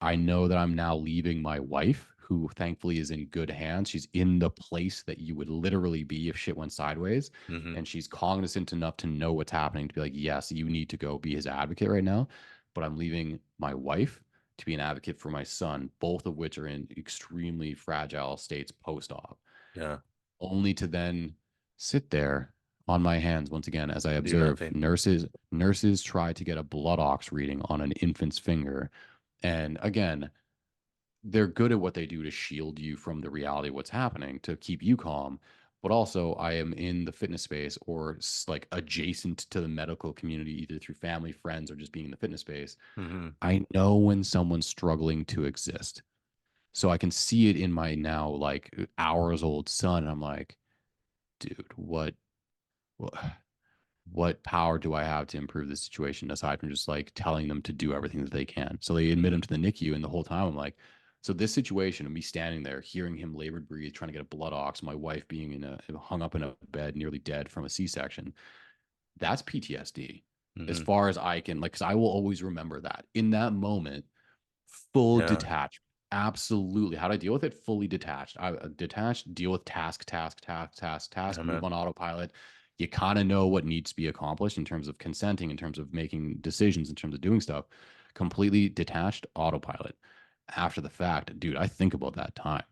I know that I'm now leaving my wife, who thankfully is in good hands. She's in the place that you would literally be if shit went sideways. Hmm. And she's cognizant enough to know what's happening to be like, yes, you need to go be his advocate right now. But I'm leaving my wife to be an advocate for my son, both of which are in extremely fragile states post op, Yeah. only to then sit there on my hands once again as I Do observe nothing. nurses try to get a blood ox reading on an infant's finger. And again, they're good at what they do to shield you from the reality of what's happening, to keep you calm. But also, I am in the fitness space, or like adjacent to the medical community, either through family, friends, or just being in the fitness space. Hmm. I know when someone's struggling to exist. So I can see it in my now like hours old son. And I'm like, dude, what what power do I have to improve the situation aside from just like telling them to do everything that they can? So they admit him Hmm. to the NICU, and the whole time I'm like, so this situation of me standing there, hearing him labored breathe, trying to get a blood ox, my wife being hung up in a bed, nearly dead from a C-section, that's PTSD. As Hmm. far as I can, like, because I will always remember that in that moment, full Yeah. detachment. Absolutely. How do I deal with it? Fully detached. I detached, deal with task, Yeah, move man. on autopilot. You kind of know what needs to be accomplished in terms of consenting, in terms of making decisions, in terms of doing stuff. Completely detached autopilot. After the fact, dude, I think about that time.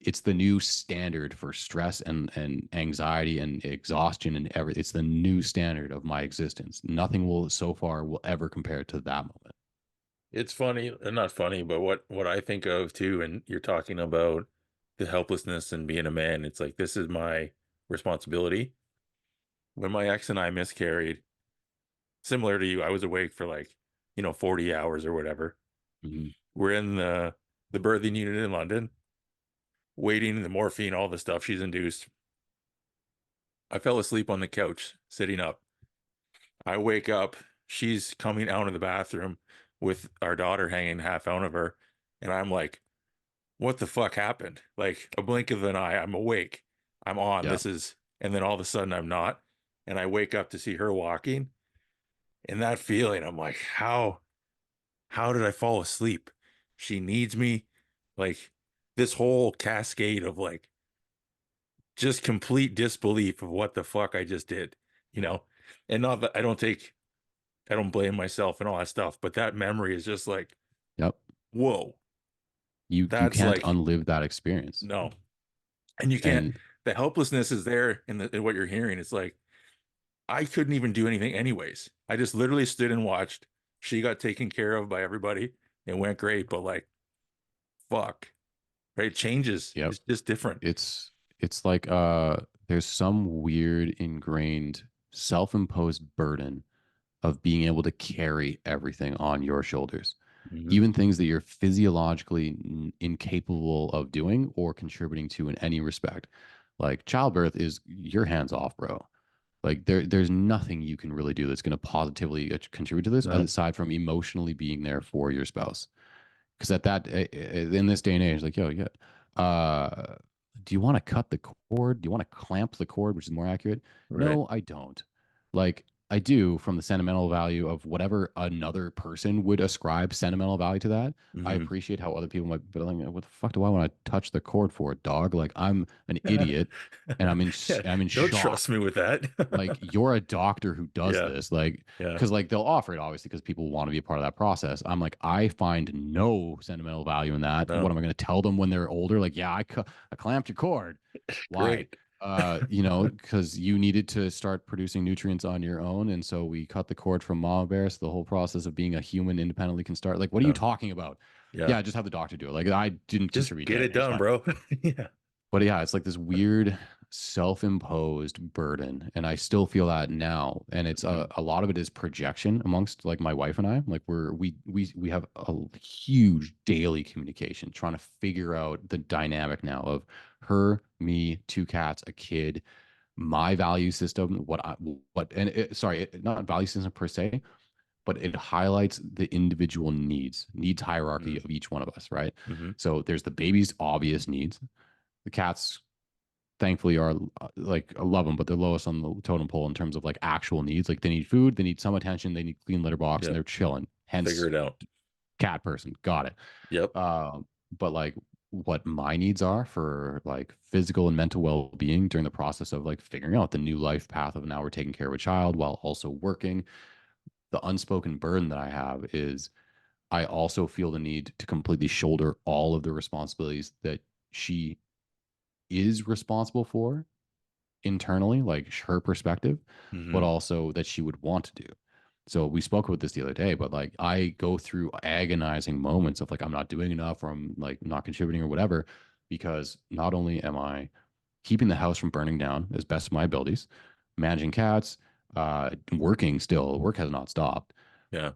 it's the new standard for stress and anxiety and exhaustion and everything. It's the new standard of my existence. Nothing will so far will ever compare to that moment. It's funny, not funny, but what I think of too, and you're talking about the helplessness and being a man. It's like this is my responsibility. When my ex and I miscarried, similar to you, I was awake for like, 40 hours or whatever. Mhm. We're in the birthing unit in London, waiting the morphine, all the stuff she's induced. I fell asleep on the couch, sitting up. I wake up, she's coming out of the bathroom with our daughter hanging half out of her, and I'm like, what the fuck happened? Like a blink of an eye, I'm awake. I'm on. Yeah. This is, and then all of a sudden I'm not. And I wake up to see her walking. And that feeling, I'm like, how did I fall asleep? She needs me. Like this whole cascade of like just complete disbelief of what the fuck I just did, you know? And not that I don't blame myself and all that stuff, but that memory is just like, Yep. whoa, You that's can't like, unlive that experience. no. And you can't, And the helplessness is there in what you're hearing. It's like, I couldn't even do anything anyways. I just literally stood and watched. She got taken care of by everybody. It went great, but like, fuck, right? It changes. yep, It's just different. it's like there's some weird ingrained self-imposed burden of being able to carry everything on your shoulders. Hmm. Even things that you're physiologically incapable of doing or contributing to in any respect. Like childbirth is your hands off, bro. Like there's nothing you can really do that's going to positively contribute to this No. aside from emotionally being there for your spouse. Because at that in this day and age, like, yo, yeah, uh, do you want to cut the cord? Do you want to clamp the cord, which is more accurate? Right. No, I don't. Like I do from the sentimental value of whatever another person would ascribe sentimental value to that. I Hmm. appreciate how other people might be like, what the fuck do I want to touch the cord for, dog? Like I'm an idiot, and Yeah. I'm in Don't trust shock. me with Like that. you're a doctor who does Yeah. this, like Yeah. because like they'll offer it obviously because people want to be a part of that process. I'm like, I find no sentimental value in that. What No. am I going to tell them when they're older? Like, yeah, I clamped your cord. Why? Great. Because you needed to start producing nutrients on your own, and so we cut the cord from mama bear. So the whole process of being a human independently can start. Like, what are you Yeah. talking about? Yeah. Yeah, just have the doctor do it. Like, I didn't Just contribute to get it anything. It's done, fine. bro. Yeah. But yeah, it's like this weird self-imposed burden. And I still feel that now. And it's Mhm. a lot of it is projection amongst like my wife and I. Like we have a huge daily communication trying to figure out the dynamic now of her, me, two cats, a kid, my value system, not value system per se, but it highlights the individual needs hierarchy of each one of us, right? Mm-hmm. So there's the baby's obvious needs. The cats thankfully are like I love them, but they're lowest on the totem pole in terms of like actual needs. Like they need food, they need some attention, they need clean litter box, and Yep. they're chilling. Figure Hence, it out. cat person, got it. Yep. But like what my needs are for like physical and mental well-being during the process of like figuring out the new life path of now we're taking care of a child while also working. The unspoken burden that I have is I also feel the need to completely shoulder all of the responsibilities that she is responsible for internally, like her perspective, but Mm-hmm. also that she would want to do. So we spoke about this the other day, but like I go through agonizing moments of like I'm not doing enough or I'm like not contributing or whatever, because not only am I keeping the house from burning down as best of my abilities, managing cats, working still, work has not stopped, Yeah.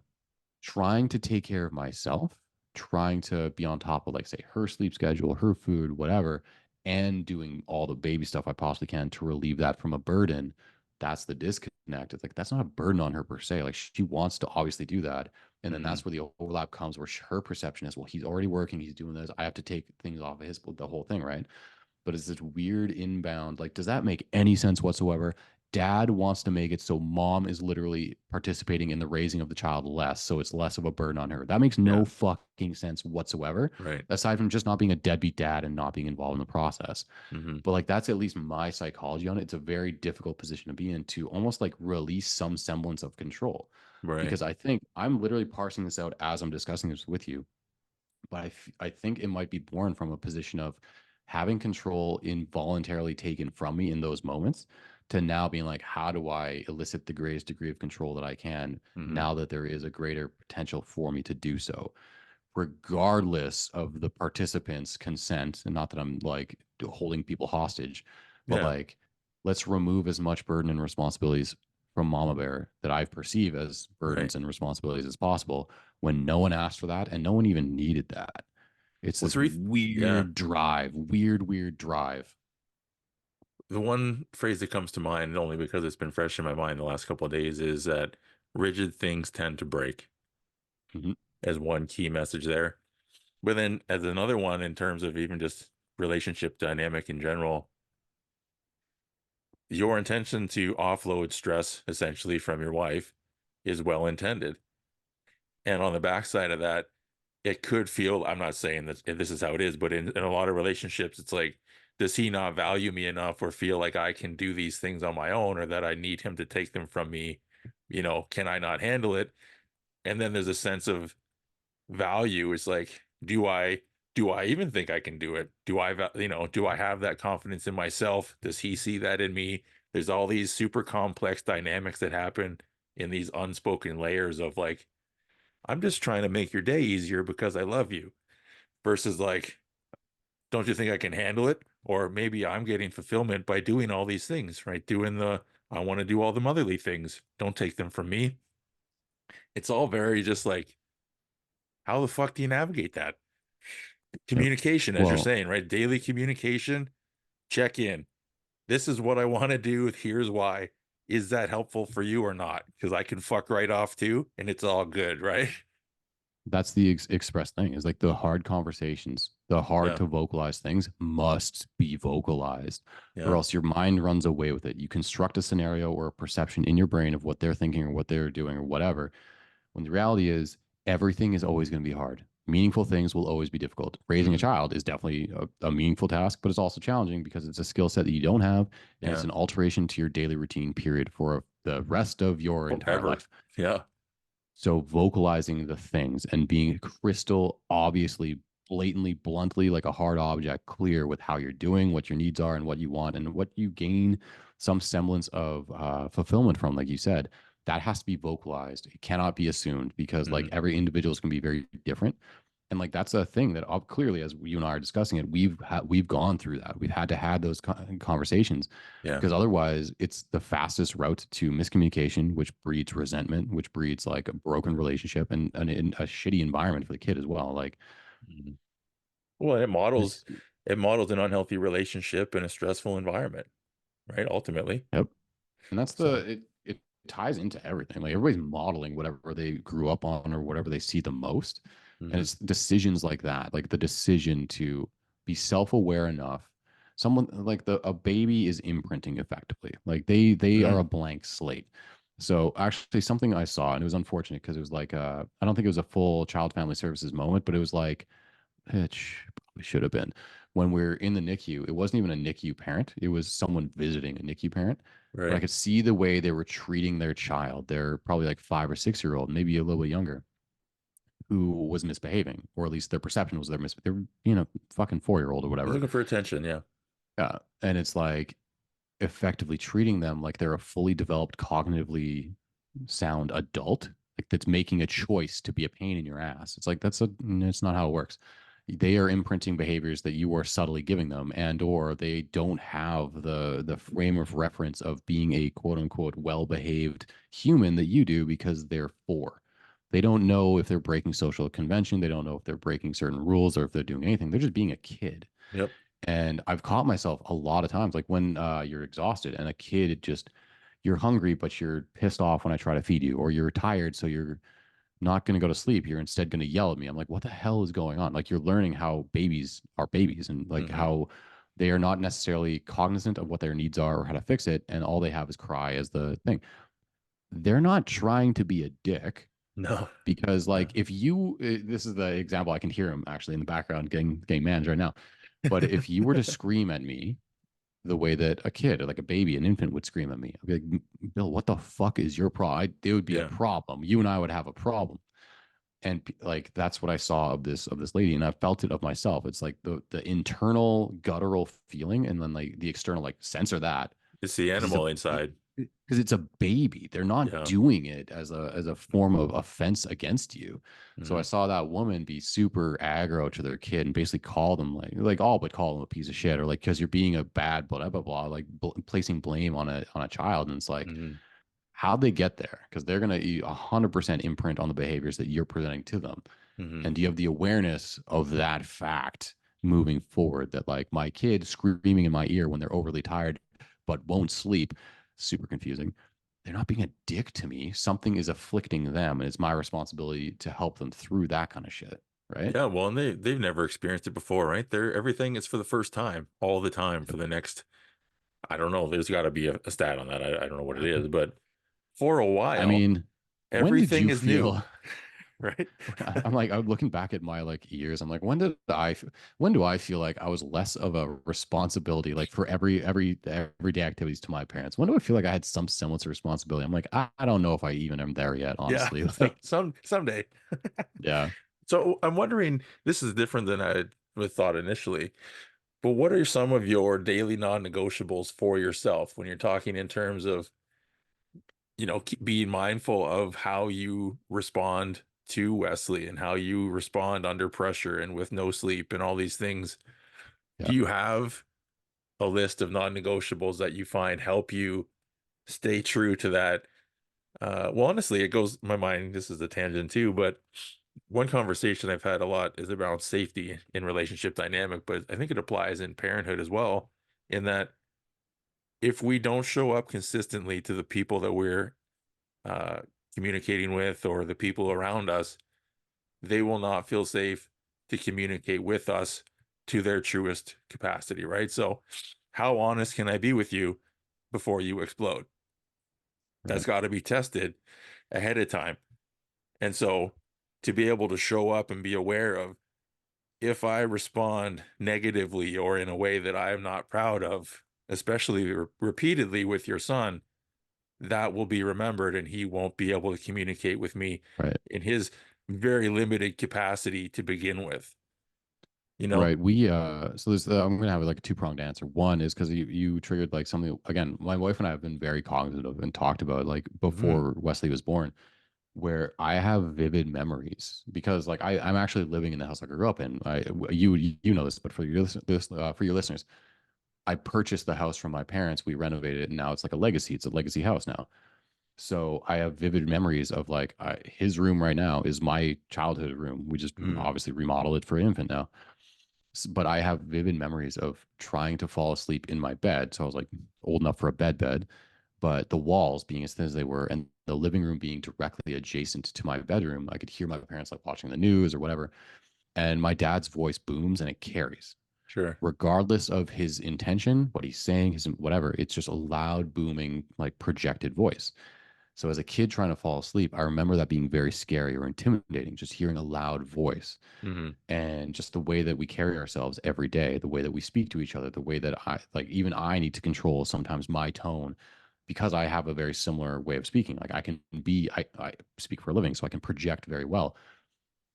trying to take care of myself, trying to be on top of like say her sleep schedule, her food, whatever, and doing all the baby stuff I possibly can to relieve that from a burden. That's the disconnect. It's like that's not a burden on her per se. Like she wants to obviously do that. And then Mm-hmm. that's where the overlap comes where her perception is, well, he's already working, he's doing this. I have to take things off of his the whole thing, right? But it's this weird inbound. Like, does that make any sense whatsoever? Dad wants to make it so mom is literally participating in the raising of the child less, so it's less of a burden on her. That makes Yeah. no fucking sense whatsoever, Right. aside from just not being a deadbeat dad and not being involved in the process. Mm-hmm. But like, that's at least my psychology on it. It's a very difficult position to be in to almost like release some semblance of control. Right. Because I think I'm literally parsing this out as I'm discussing this with you, but I think it might be born from a position of having control involuntarily taken from me in those moments to now being like, how do I elicit the greatest degree of control that I can Hmm. now that there is a greater potential for me to do so, regardless of the participants' consent? And not that I'm like holding people hostage, but Yeah. like, let's remove as much burden and responsibilities from Mama Bear that I perceive as Right. burdens and responsibilities as possible when no one asked for that and no one even needed that. It's Well, this three. Yeah. weird drive. The one phrase that comes to mind, only because it's been fresh in my mind the last couple of days, is that rigid things tend to break, Mhm. as one key message there. But then, as another one, in terms of even just relationship dynamic in general, your intention to offload stress essentially from your wife is well intended. And on the backside of that, it could feel, I'm not saying that this is how it is, but in a lot of relationships, it's like, does he not value me enough or feel like I can do these things on my own or that I need him to take them from me? Can I not handle it? And then there's a sense of value. It's like, do I even think I can do it? Do I have that confidence in myself? Does he see that in me? There's all these super complex dynamics that happen in these unspoken layers of like, I'm just trying to make your day easier because I love you, versus like, don't you think I can handle it? Or maybe I'm getting fulfillment by doing all these things, right? I want to do all the motherly things. Don't take them from me. It's all very just like, how the fuck do you navigate that? Yep. Communication, as you're Well, saying, right? Daily communication, check in. This is what I want to do. Here's why. Is that helpful for you or not? Because I can fuck right off too, and it's all good, right? that's the express thing is like the hard conversations, the hard Yeah. to vocalize things must be vocalized, or Yeah. else your mind runs away with it. You construct a scenario or a perception in your brain of what they're thinking or what they're doing or whatever, when the reality is everything is always going to be hard. Meaningful things will always be difficult. Raising a Hmm. child is definitely a meaningful task, but it's also challenging because it's a skill set that you don't have, and it's Yeah. an alteration to your daily routine period for the rest of your entire Forever. life. Yeah. So vocalizing the things and being crystal, obviously, blatantly, bluntly, like a hard object, clear with how you're doing, what your needs are, and what you want, and what you gain some semblance of fulfillment from, like you said, that has to be vocalized. It cannot be assumed because like Hmm. every individual is going to be very different. And like that's a thing that clearly, as you and I are discussing it, we've gone through that. We've had to have those conversations Yeah. because otherwise it's the fastest route to miscommunication, which breeds resentment, which breeds like a broken relationship and a shitty environment for the kid as well. Like Mhm. Well, it models it's, it models an unhealthy relationship in a stressful environment, right? Ultimately. yep. And that's So, it ties into everything. Like everybody's modeling whatever they grew up on or whatever they see the most. And hmm. it's decisions like that, like the decision to be self-aware enough. Someone like a baby is imprinting effectively. Like they are Hmm. a blank slate. So actually something I saw, and it was unfortunate because it was like I don't think it was a full child family services moment, but it was like it probably should have been when we're in the NICU. It wasn't even a NICU parent. It was someone visiting a NICU parent. But I Right. could see the way they were treating their child. They're probably like 5 or 6 year old, maybe a little bit younger, who was misbehaving, or at least their perception was they were, fucking 4 year old or You're whatever. looking for attention, yeah. And it's like effectively treating them like they're a fully developed, cognitively sound adult, like that's making a choice to be a pain in your ass. It's not how it works. They are imprinting behaviors that you are subtly giving them, and or they don't have the frame of reference of being a quote unquote well behaved human that you do because they're four. They don't know if they're breaking social convention. They don't know if they're breaking certain rules or if they're doing anything. They're just being a kid. Yep. And I've caught myself a lot of times, like when you're exhausted and a kid just, you're hungry, but you're pissed off when I try to feed you, or you're tired, so you're not going to go to sleep. You're instead going to yell at me. I'm like, what the hell is going on? Like, you're learning how babies are babies and like Hmm. how they are not necessarily cognizant of what their needs are or how to fix it. And all they have is cry as the thing. They're not trying to be a dick No. because, like, No. if you, this is the example, I can hear him actually in the background getting managed right now. But if you were to scream at me the way that a kid or like a baby, an infant would scream at me, I'd be like, Bill, what the fuck is your problem? It would be a Yeah. problem. You and I would have a problem. And like that's what I saw of this lady, and I felt it of myself. It's like the internal guttural feeling, and then like the external, like censor that, It's the because animal inside. it's a baby. They're not Yeah. doing it as a form of offense against you. So I Hmm. saw that woman be super aggro to their kid and basically call them like all but call them a piece of shit, or like because you're being a bad blah blah blah, like placing blame on a child. And it's like, Hmm. how'd they get there? Because they're gonna 100% imprint on the behaviors that you're presenting to them. Hmm. And do you have the awareness of that fact moving forward, that like my kid screaming in my ear when they're overly tired but won't sleep, super confusing. They're not being a dick to me. Something is afflicting them, and it's my responsibility to help them through that kind of shit. Right. Yeah, well, and they've never experienced it before, right? They're everything is for the first time, all the time for the next, I don't know, there's got to be a stat on that. I don't know what it is, but for a I while, mean, when did everything you is new, feel right? I'm like, I'm looking back at my like years. I'm like, when do I feel like I was less of a responsibility, like for everyday activities to my parents? When do I feel like I had some semblance of responsibility? I'm like, I don't know if I even am there yet, Yeah, honestly. Like, someday. yeah, So I'm wondering, this is different than I would thought initially, but what are some of your daily non-negotiables for yourself when you're talking in terms of, keep being mindful of how you respond to Wesley and how you respond under pressure and with no sleep and all these things? yeah, Do you have a list of non-negotiables that you find help you stay true to that? Well, honestly, it goes my mind. This is a tangent too, but one conversation I've had a lot is around safety in relationship dynamic, but I think it applies in parenthood as well, in that if we don't show up consistently to the people that we're uh, communicating with or the people around us, they will not feel safe to communicate with us to their truest capacity, right? So, how honest can I be with you before you explode? That's right, got to be tested ahead of time. And so, to be able to show up and be aware of, if I respond negatively or in a way that I am not proud of, especially repeatedly with your son, that will be remembered and he won't be able to communicate with me right, in his very limited capacity to begin with, you know? right. We so there's I'm gonna have like a two-pronged answer. One is because you triggered like something again. My wife and I have been very cognizant of and talked about like Hmm. before Wesley was born, where I have vivid memories because like I'm actually living in the house I grew up in. You know this, but for for your listeners, I purchased the house from my parents. We renovated it, and now it's like a legacy. It's a legacy house now. So I have vivid memories of like his room right now is my childhood room. We just Hmm. obviously remodeled it for an infant now. But I have vivid memories of trying to fall asleep in my bed. So I was like old enough for a bed, but the walls being as thin as they were, and the living room being directly adjacent to my bedroom, I could hear my parents like watching the news or whatever. And my dad's voice booms and it carries, Sure. regardless of his intention, what he's saying, his whatever. It's just a loud, booming, like projected voice. So as a kid trying to fall asleep, I remember that being very scary or intimidating, just hearing a loud voice, Hmm. and just the way that we carry ourselves every day, the way that we speak to each other, the way that even I need to control sometimes my tone because I have a very similar way of speaking. Like I speak for a living, so I can project very well.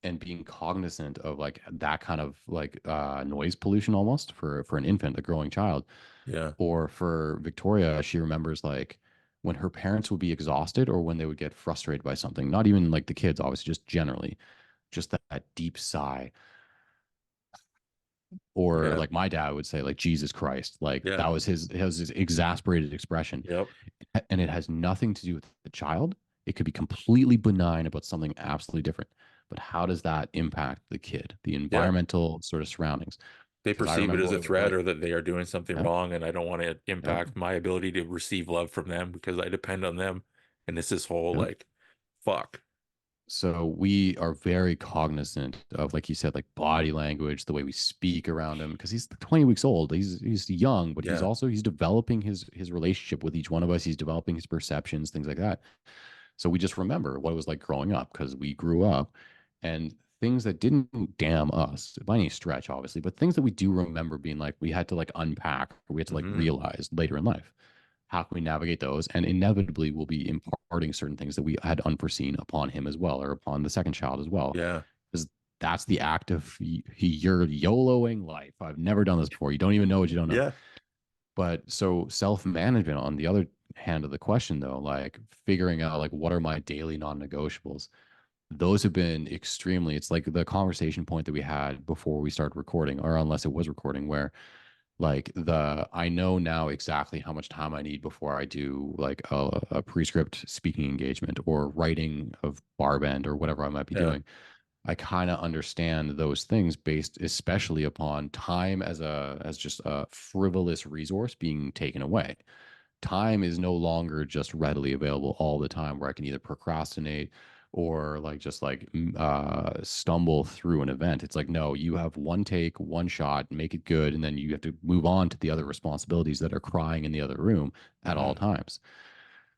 And being cognizant of like that kind of like noise pollution almost for an infant, a growing child, Yeah. or for Victoria, she remembers like when her parents would be exhausted or when they would get frustrated by something, not even like the kids, obviously, just generally, just that deep sigh. Or Yeah. like my dad would say, like, Jesus Christ, like Yeah. that was his exasperated expression. Yep. And it has nothing to do with the child. It could be completely benign about something absolutely different. But how does that impact the kid, the Yeah. environmental sort of surroundings? They Because I perceive it remember as a threat like, or that they are doing something yeah, wrong, and I don't want to yeah, impact my ability to receive love from them because I depend on them. And it's this whole yeah. like, fuck. So we are very cognizant of, like you said, like body language, the way we speak around him, because he's 20 weeks old. He's young, but Yeah. he's developing his relationship with each one of us. He's developing his perceptions, things like that. So we just remember what it was like growing up because we grew up, and things that didn't damn us by any stretch, obviously, but things that we do remember being like we had to like unpack or we had to like Hmm. realize later in life. How can we navigate those? And inevitably, we'll be imparting certain things that we had unforeseen upon him as well, or upon the second child as well. Yeah. Because that's the act of you're YOLOing life. I've never done this before. You don't even know what you don't know. Yeah. But so self management, on the other hand of the question, though, like figuring out like what are my daily non negotiables, those have been extremely, it's like the conversation point that we had before we started recording, or unless it was recording, where like I know now exactly how much time I need before I do like a prescript speaking engagement or writing of barbend or whatever I might be Yeah. doing. I kind of understand those things based especially upon time as just a frivolous resource being taken away. Time is no longer just readily available all the time where I can either procrastinate or like just like stumble through an event. It's like, no, you have one take, one shot, make it good, and then you have to move on to the other responsibilities that are crying in the other room at all Hmm. times.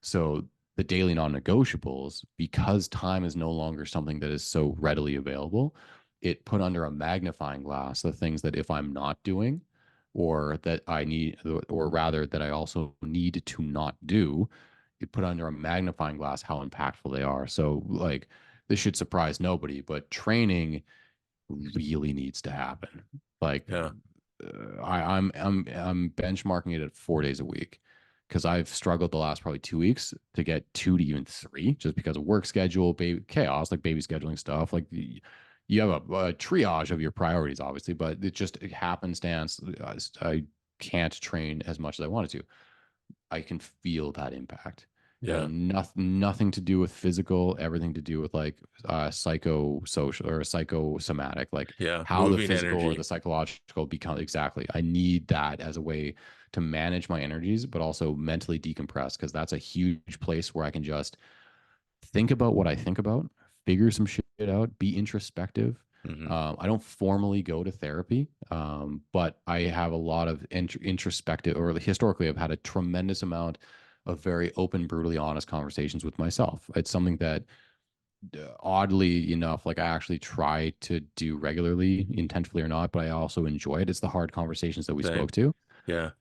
So the daily non-negotiables, because time is no longer something that is so readily available, it put under a magnifying glass the things that if I'm not doing, or that I need, or rather that I also need to not do, it put under a magnifying glass how impactful they are. So like this should surprise nobody, but training really needs to happen. Like Yeah. I'm benchmarking it at 4 days a week because I've struggled the last probably 2 weeks to get 2 to even 3 just because of work schedule, baby chaos, like baby scheduling stuff. Like you have a triage of your priorities, obviously, but it just it happenstance. I can't train as much as I wanted to. I can feel that impact. Yeah. And nothing to do with physical, everything to do with like psychosocial or psychosomatic, like Yeah. how the Moving physical or the energy. psychological become exactly. I need that as a way to manage my energies, but also mentally decompress because that's a huge place where I can just think about what I think about, figure some shit out, be introspective. Hmm. I don't formally go to therapy, but I have a lot of introspective, or historically, I've had a tremendous amount of very open, brutally honest conversations with myself. It's something that, oddly enough, like I actually try to do regularly, intentionally or not, but I also enjoy it. It's the hard conversations that we Same. spoke to, Yeah.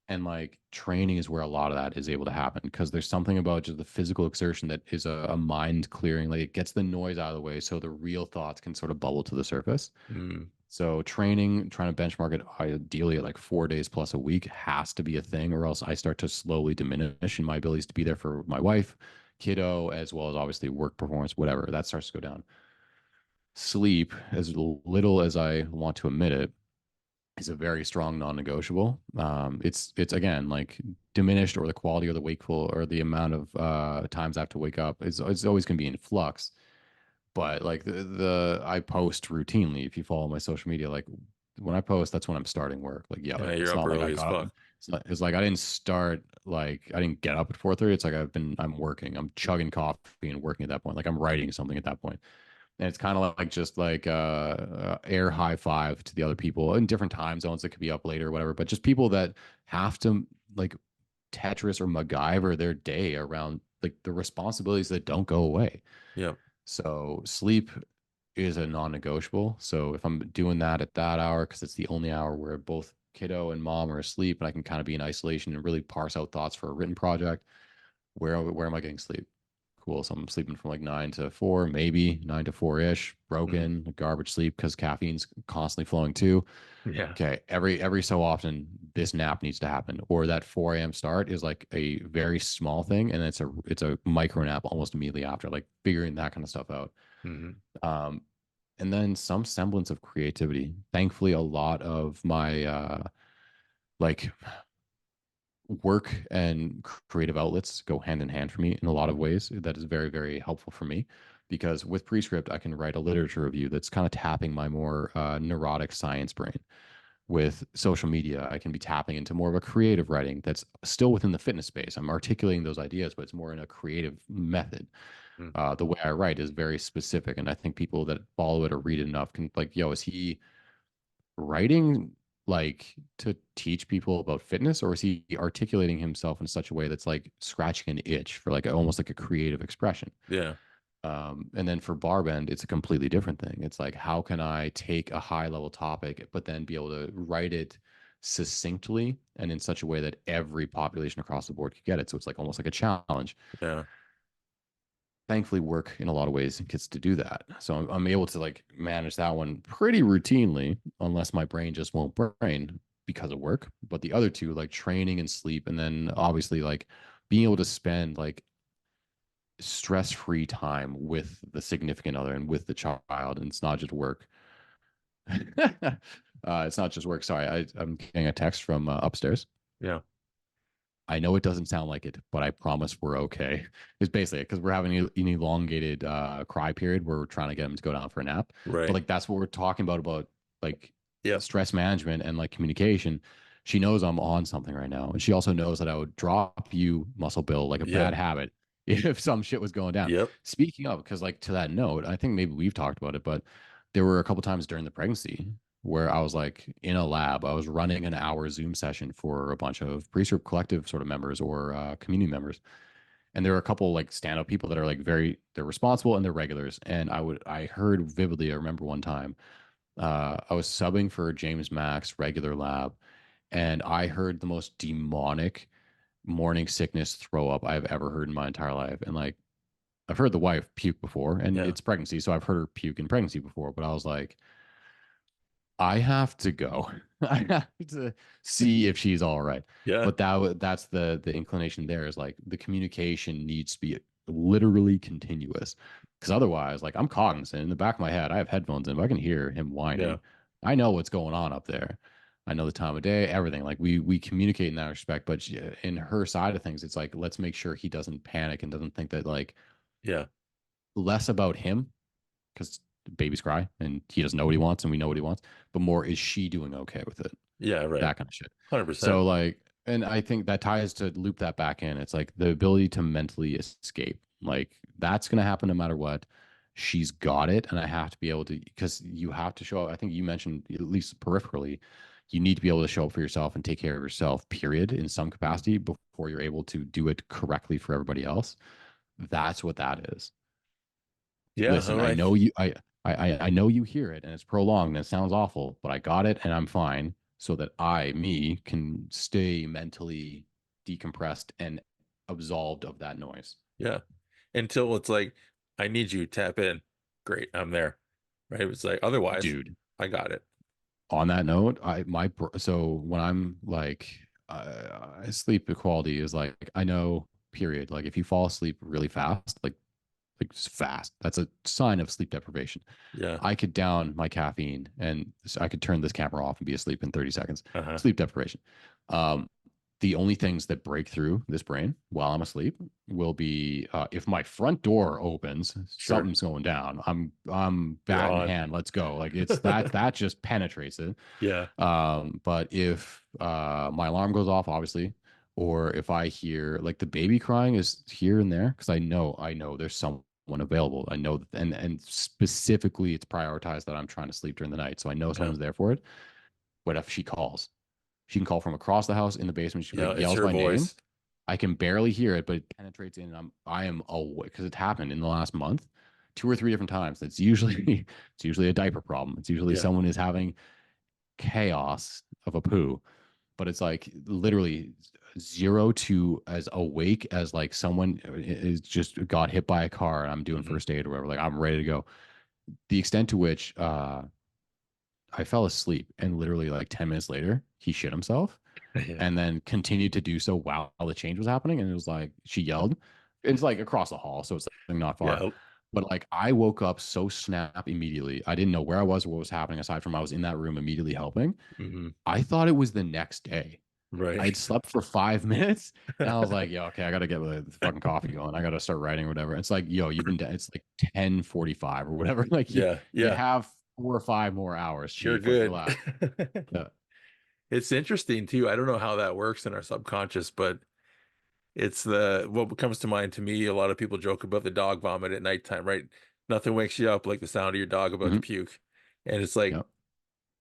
and like training is where a lot of that is able to happen because there's something about just the physical exertion that is a mind clearing, like it gets the noise out of the way so the real thoughts can sort of bubble to the surface. Mm. So training, trying to benchmark it ideally at like 4 days plus a week has to be a thing, or else I start to slowly diminish in my abilities to be there for my wife, kiddo, as well as obviously work performance, whatever. That starts to go down. Sleep, as little as I want to admit it, is a very strong non-negotiable. It's again like diminished, or the quality or the wakeful or the amount of times I have to wake up is it's always going to be in flux. But like the I post routinely. If you follow my social media, like when I post, that's when I'm starting work. Like Yeah. yo, You're it's up not like I early as got up. fuck. It's like I didn't start like I didn't get up at 4:30. It's like I'm working. I'm chugging coffee and working at that point. Like I'm writing something at that point. And it's kind of like just like air high five to the other people in different time zones that could be up later or whatever, but just people that have to like Tetris or MacGyver their day around like the responsibilities that don't go away. Yep. So sleep is a non-negotiable. So if I'm doing that at that hour, because it's the only hour where both kiddo and mom are asleep and I can kind of be in isolation and really parse out thoughts for a written project, where am I getting sleep? Cool. So I'm sleeping from like 9 to 4, maybe 9 to 4 ish, Mm. broken, garbage sleep because caffeine's constantly flowing too. Yeah. Okay. Every so often this nap needs to happen. Or that 4 a.m. start is like a very small thing. And it's a micro nap almost immediately after, like figuring that kind of stuff out. Hmm. Um, and then some semblance of creativity. Thankfully, a lot of my like work and creative outlets go hand in hand for me in a lot of ways. That is very, very helpful for me because with Prescript, I can write a literature review that's kind of tapping my more neurotic science brain. With social media, I can be tapping into more of a creative writing that's still within the fitness space. I'm articulating those ideas, but it's more in a creative method. Mm. The way I write is very specific, and I think people that follow it or read it enough can like, yo, is he writing like to teach people about fitness, or is he articulating himself in such a way that's like scratching an itch for like almost like a creative expression? Yeah. And then for Barbend, it's a completely different thing. It's like, how can I take a high level topic, but then be able to write it succinctly and in such a way that every population across the board could get it. So it's like almost like a challenge. Yeah. Thankfully, work in a lot of ways gets to do that. So I'm able to like manage that one pretty routinely, unless my brain just won't brain because of work. But the other two, like training and sleep, and then obviously like being able to spend like stress-free time with the significant other and with the child, and it's not just work. It's not just work. Sorry, I'm getting a text from upstairs. Yeah. I know it doesn't sound like it, but I promise we're okay. It's basically because we're having an elongated cry period where we're trying to get him to go down for a nap. But Right. like that's what we're talking about like Yep. stress management and like communication. She knows I'm on something right now, and she also knows that I would drop you, Muscle Bill, like a bad Yep. habit if some shit was going down. Yep. Speaking of, because like to that note, I think maybe we've talked about it, but there were a couple times during the pregnancy where I was like in a lab. I was running an hour Zoom session for a bunch of Prescript Collective sort of members or community members. And there are a couple like stand up people that are like they're responsible and they're regulars. And I heard vividly, I remember one time, I was subbing for James Mack's regular lab, and I heard the most demonic morning sickness throw up I've ever heard in my entire life. And like, I've heard the wife puke before, and Yeah. it's pregnancy. So I've heard her puke in pregnancy before, but I was like, I have to go. I have to see if she's all right. Yeah. But that's the inclination there is like the communication needs to be literally continuous. Because otherwise, like I'm cognizant in the back of my head, I have headphones in, but I can hear him Yeah. whining. I know what's going on up there. I know the time of day, everything. Like we communicate in that respect, but in her side of things, it's like let's make sure he doesn't panic and doesn't think that like Yeah. less about him because babies cry and he doesn't know what he wants and we know what he wants, but more is she doing okay with it? Yeah. Right. That kind of shit. 100%. So like, and I think that ties to loop that back in. It's like the ability to mentally escape. Like that's gonna happen no matter what. She's got it, and I have to be able to because you have to show up. I think you mentioned at least peripherally, you need to be able to show up for yourself and take care of yourself, period, in some capacity before you're able to do it correctly for everybody else. That's what that is. Yeah. Listen, All I right. know you I know you hear it and it's prolonged and it sounds awful, but I got it and I'm fine so that me can stay mentally decompressed and absolved of that noise. Yeah. Until it's like, I need you, tap in. Great. I'm there. Right. It's like, otherwise, Dude, I got it. on that note, so when I'm like sleep quality is like I know period. Like if you fall asleep really fast, like fast, that's a sign of sleep deprivation. Yeah. I could down my caffeine and I could turn this camera off and be asleep in 30 seconds. Uh-huh. Sleep deprivation. Um, the only things that break through this brain while I'm asleep will be if my front door opens, Sure. something's going down. I'm You're bat in on. hand. Let's go. Like it's that just penetrates it. Yeah. But if my alarm goes off, obviously, or if I hear like the baby crying is here and there, because I know there's someone available. I know that, and specifically it's prioritized that I'm trying to sleep during the night. So I know Yeah. someone's there for it. But if she calls, she can call from across the house in the basement. She Yeah. like It's yells her my name. voice. I can barely hear it, but it penetrates in. And I am awake because it's happened in the last month, 2 or 3 different times. It's usually it's usually a diaper problem. It's usually Yeah. someone is having chaos of a poo, but it's like literally zero to as awake as like someone is just got hit by a car and I'm doing Hmm. first aid or whatever. Like I'm ready to go. The extent to which I fell asleep and literally like 10 minutes later, he shit himself Yeah. and then continued to do so while the change was happening. And it was like she yelled. It's like across the hall, so it's like not far. Yeah. But like I woke up so snap immediately. I didn't know where I was or what was happening aside from I was in that room immediately helping. Hmm. I thought it was the next day. I Right. had slept for 5 minutes and I was like, yo, okay, I gotta get the fucking coffee going. I gotta start writing or whatever. It's like, yo, you've been down. It's like 10:45 or whatever. Like Yeah. you Yeah. have 4 or 5 more hours, You're chief. Like good. relax. Yeah. It's interesting too. I don't know how that works in our subconscious, but it's what comes to mind to me. A lot of people joke about the dog vomit at nighttime, right? Nothing wakes you up like the sound of your dog about to Mhm. puke. And it's like, Yep.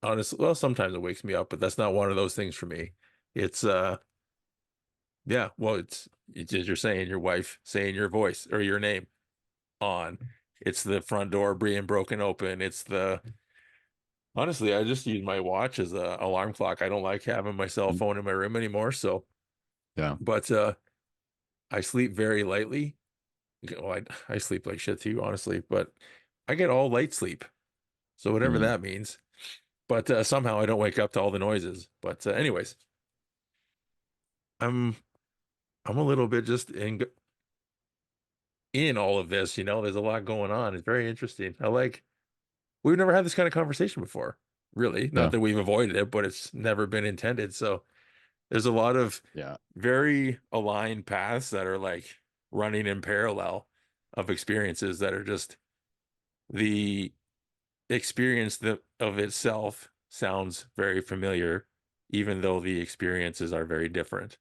honestly, well, sometimes it wakes me up, but that's not one of those things for me. It's yeah, well, it's as you're saying, your wife saying your voice or your name on. It's the front door being broken open. It's the Honestly, I just use my watch as a alarm clock. I don't like having my cell Mm. phone in my room anymore. So, Yeah. but I sleep very lightly. Well, I sleep like shit too, honestly, but I get all light sleep. So whatever Mm. that means. But somehow I don't wake up to all the noises. But anyways, I'm I'm a little bit just in all of this, there's a lot going on. It's very interesting. We've never had this kind of conversation before, really. Not Yeah. that we've avoided it, but it's never been intended. So there's a lot of Yeah. very aligned paths that are like running in parallel of experiences that are just the experience of itself sounds very familiar, even though the experiences are very different.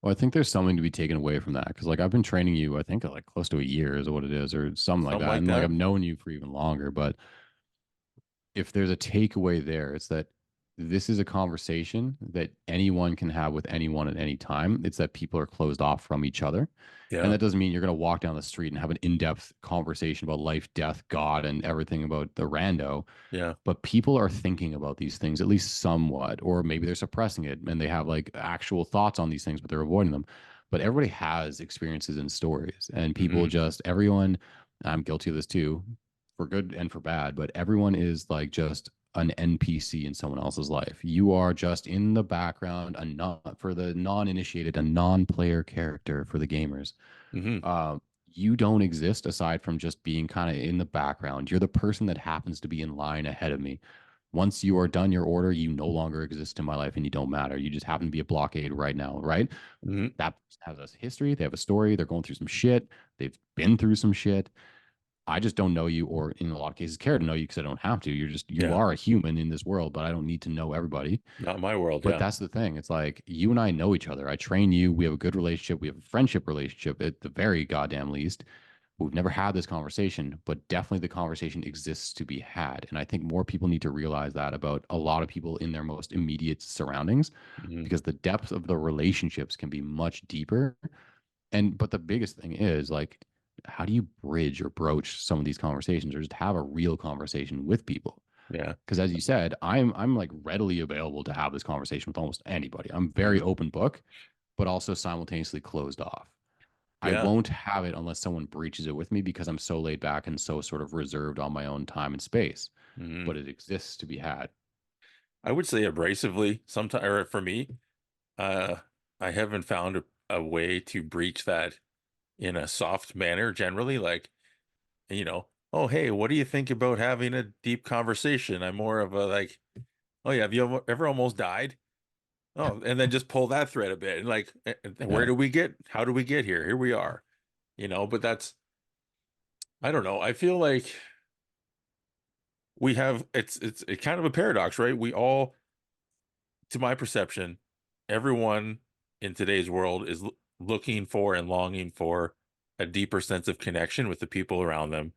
Well, I think there's something to be taken away from that because, like, I've been training you, I think, like close to a year is what it is, or something like Something that. like And like, that. I've known you for even longer. But if there's a takeaway there, it's that this is a conversation that anyone can have with anyone at any time. It's that people are closed off from each other. And Yeah. that doesn't mean you're going to walk down the street and have an in depth conversation about life, death, God, and everything about the rando. Yeah. But people are thinking about these things at least somewhat, or maybe they're suppressing it and they have like actual thoughts on these things, but they're avoiding them. But everybody has experiences and stories, and people Hmm. just, everyone, I'm guilty of this too, for good and for bad, but everyone is like just an NPC in someone else's life. You are just in the background, a not for the non-initiated, a non-player character for the gamers. Hmm. uh, you don't exist aside from just being kind of in the background. You're the person that happens to be in line ahead of me. Once you are done your order, you no longer exist in my life and you don't matter. You just happen to be a blockade right now, right? Hmm. That person has a history, they have a story, they're going through some shit, they've been through some shit. I just don't know you, or in a lot of cases, care to know you because I don't have to. You Yeah. are a human in this world, but I don't need to know everybody. Not my world. But Yeah. that's the thing. It's like you and I know each other. I train you. We have a good relationship. We have a friendship relationship at the very goddamn least. We've never had this conversation, but definitely the conversation exists to be had. And I think more people need to realize that about a lot of people in their most immediate surroundings, Hmm. because the depth of the relationships can be much deeper. And, but the biggest thing is like, how do you bridge or broach some of these conversations or just have a real conversation with people? Yeah. Because as you said, I'm like readily available to have this conversation with almost anybody. I'm very Hmm. open book, but also simultaneously closed off. I Yeah. won't have it unless someone breaches it with me because I'm so laid back and so sort of reserved on my own time and space. Hmm. But it exists to be had. I would say abrasively sometimes, or for me, uh, I haven't found a way to breach that in a soft manner generally. Like, oh, hey, what do you think about having a deep conversation? I'm more of a like, oh, yeah, have you ever almost died? Oh, and then just pull that thread a bit and like, where Yeah. do we get, how do we get here? Here we are, but I don't know. I feel like we have, it's kind of a paradox, right? We all, to my perception, everyone in today's world is looking for and longing for a deeper sense of connection with the people around them,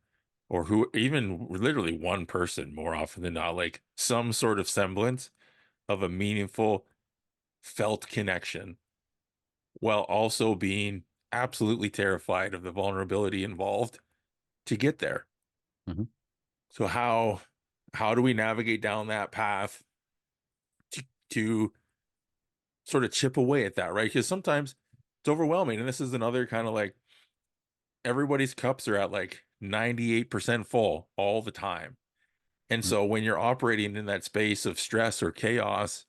or who even literally one person more often than not, like some sort of semblance of a meaningful felt connection, while also being absolutely terrified of the vulnerability involved to get there. Mhm. So how do we navigate down that path to sort of chip away at that, right? Because sometimes it's overwhelming. And this is another kind of like everybody's cups are at like 98% full all the time. And Mhm. so when you're operating in that space of stress or chaos,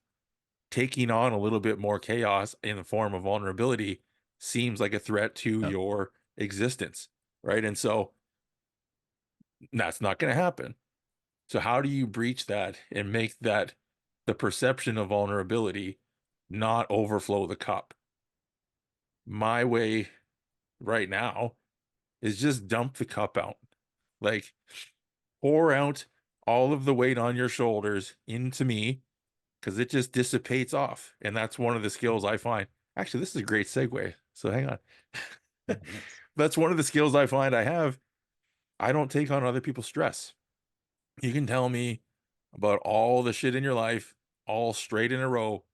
taking on a little bit more chaos in the form of vulnerability seems like a threat to Yeah. your existence, right? And so that's not going to happen. So how do you breach that and make that the perception of vulnerability not overflow the cup? My way right now is just dump the cup out. Like pour out all of the weight on your shoulders into me because it just dissipates off. And that's one of the skills I find. Actually, this is a great segue. So hang on. Yeah, nice. That's one of the skills I find I have. I don't take on other people's stress. You can tell me about all the shit in your life, all straight in a row,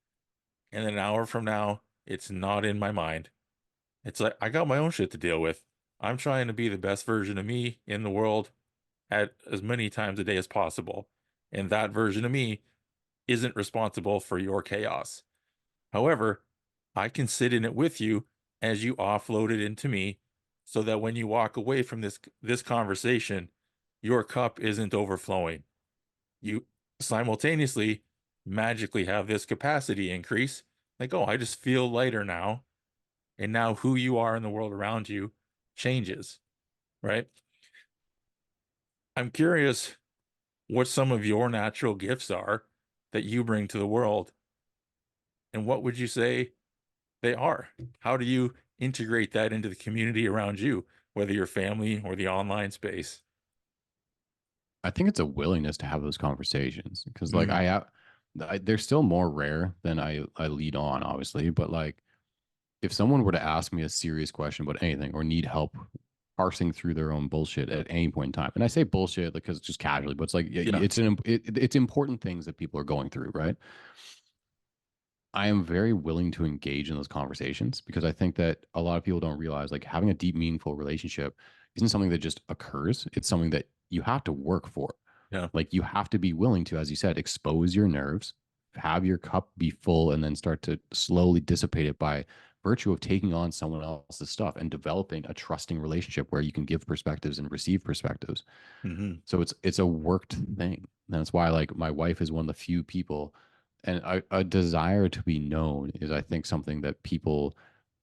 and then an hour from now, it's not in my mind. It's like I got my own shit to deal with. I'm trying to be the best version of me in the world at as many times a day as possible. and that version of me isn't responsible for your chaos. However, I can sit in it with you as you offload it into me so that when you walk away from this conversation, your cup isn't overflowing. You simultaneously magically have this capacity increase. Like, oh, I just feel lighter now. And now who you are in the world around you changes, right? I'm curious what some of your natural gifts are that you bring to the world. And what would you say they are? How do you integrate that into the community around you, whether your family or the online space? I think it's a willingness to have those conversations because like Mm, they're still more rare than I lead on, obviously, but like if someone were to ask me a serious question about anything or need help parsing through their own bullshit at any point in time, and I say bullshit because just casually, but it's like yeah. it's important things that people are going through, right? I am very willing to engage in those conversations because I think that a lot of people don't realize like having a deep, meaningful relationship isn't something that just occurs. It's something that you have to work for. Yeah. Like you have to be willing to, as you said, expose your nerves, have your cup be full, and then start to slowly dissipate it by virtue of taking on someone else's stuff and developing a trusting relationship where you can give perspectives and receive perspectives. Hmm. So it's a worked thing. And that's why like my wife is one of the few people, and a desire to be known is I think something that people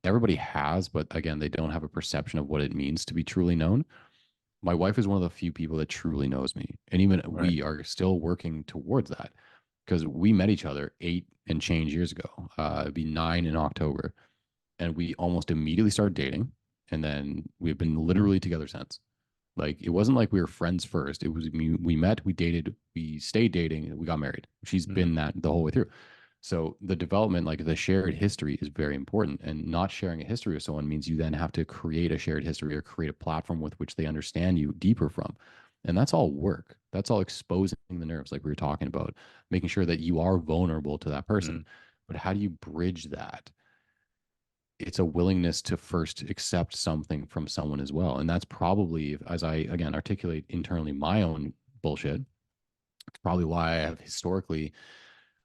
everybody has, but again, they don't have a perception of what it means to be truly known. My wife is one of the few people that truly knows me. And even Right. we are still working towards that because we met each other 8 and change years ago. It'd be 9 in October. And we almost immediately started dating. And then we've been literally together since. Like it wasn't like we were friends first. It was we met, we dated, we stayed dating, and we got married. She's Hmm. been that the whole way through. So the development, like the shared history, is very important. And not sharing a history with someone means you then have to create a shared history or create a platform with which they understand you deeper from. And that's all work. That's all exposing the nerves, like we were talking about, making sure that you are vulnerable to that person. Hmm. But how do you bridge that? It's a willingness to first accept something from someone as well. And that's probably, as I again articulate internally my own bullshit, it's probably why I have historically,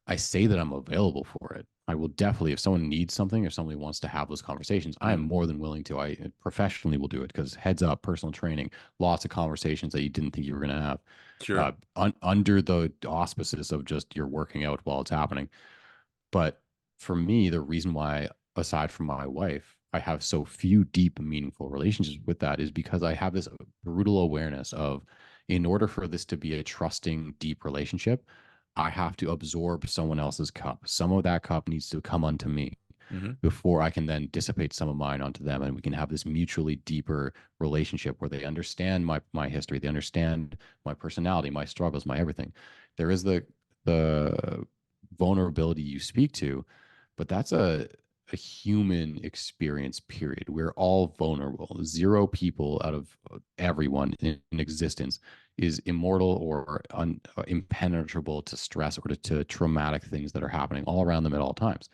I say that I'm available for it. I will definitely, if someone needs something or somebody wants to have those conversations, I am Hmm. more than willing to. I professionally will do it because heads up, personal training, lots of conversations that you didn't think you were going to have Sure. under the auspices of just you're working out while it's happening. But for me, the reason why, aside from my wife, I have so few deep, meaningful relationships with that is because I have this brutal awareness of, in order for this to be a trusting, deep relationship, I have to absorb someone else's cup. Some of that cup needs to come unto me Hmm. before I can then dissipate some of mine onto them, and we can have this mutually deeper relationship where they understand my history, they understand my personality, my struggles, my everything. There is the vulnerability you speak to, but that's a human experience, period. We're all vulnerable. Zero people out of everyone in existence is immortal or impenetrable to stress or to traumatic things that are happening all around them at all times.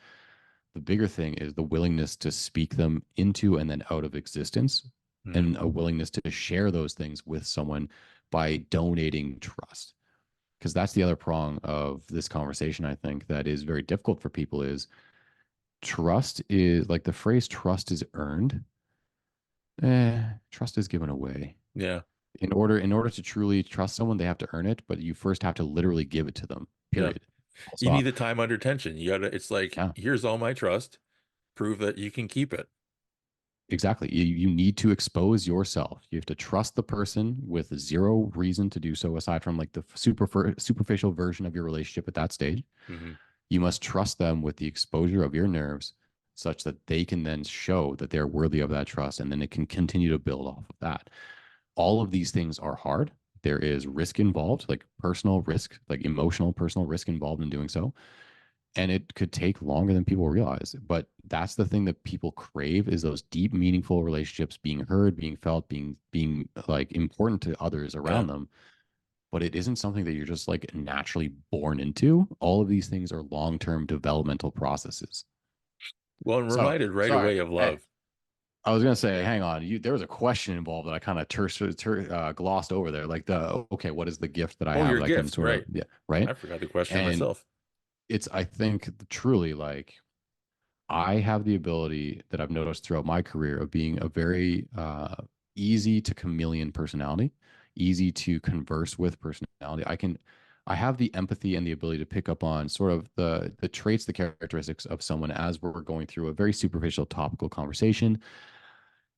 The bigger thing is the willingness to speak them into and then out of existence, Hmm. and a willingness to share those things with someone by donating trust. Because that's the other prong of this conversation, I think, that is very difficult for people is trust is like the phrase trust is earned. Trust is given away. Yeah. In order to truly trust someone, they have to earn it, but you first have to literally give it to them. Yeah. Period. Full You need stop. the time under tension. You gotta, it's like, Yeah. here's all my trust. Prove that you can keep it. Exactly. You need to expose yourself. You have to trust the person with zero reason to do so, aside from like the superficial version of your relationship at that stage. Hmm. You must trust them with the exposure of your nerves such that they can then show that they're worthy of that trust. And then it can continue to build off of that. All of these things are hard. There is risk involved, like personal risk, like emotional, personal risk involved in doing so, and it could take longer than people realize, but that's the thing that people crave is those deep meaningful relationships, being heard, being felt, being like important to others Yeah. around them. But it isn't something that you're just like naturally born into. All of these things are long-term developmental processes. Well, I'm So reminded right sorry, away of hey, love. I was gonna say, hang on, there was a question involved that I kind of glossed over there. Like okay, what is the gift that I Oh, have your that I can gift, sort of, right? yeah, right? I forgot the question And myself. I think truly like I have the ability that I've noticed throughout my career of being a very easy to chameleon personality, easy to converse with personality. I have the empathy and the ability to pick up on sort of the traits, the characteristics of someone as we're going through a very superficial topical conversation,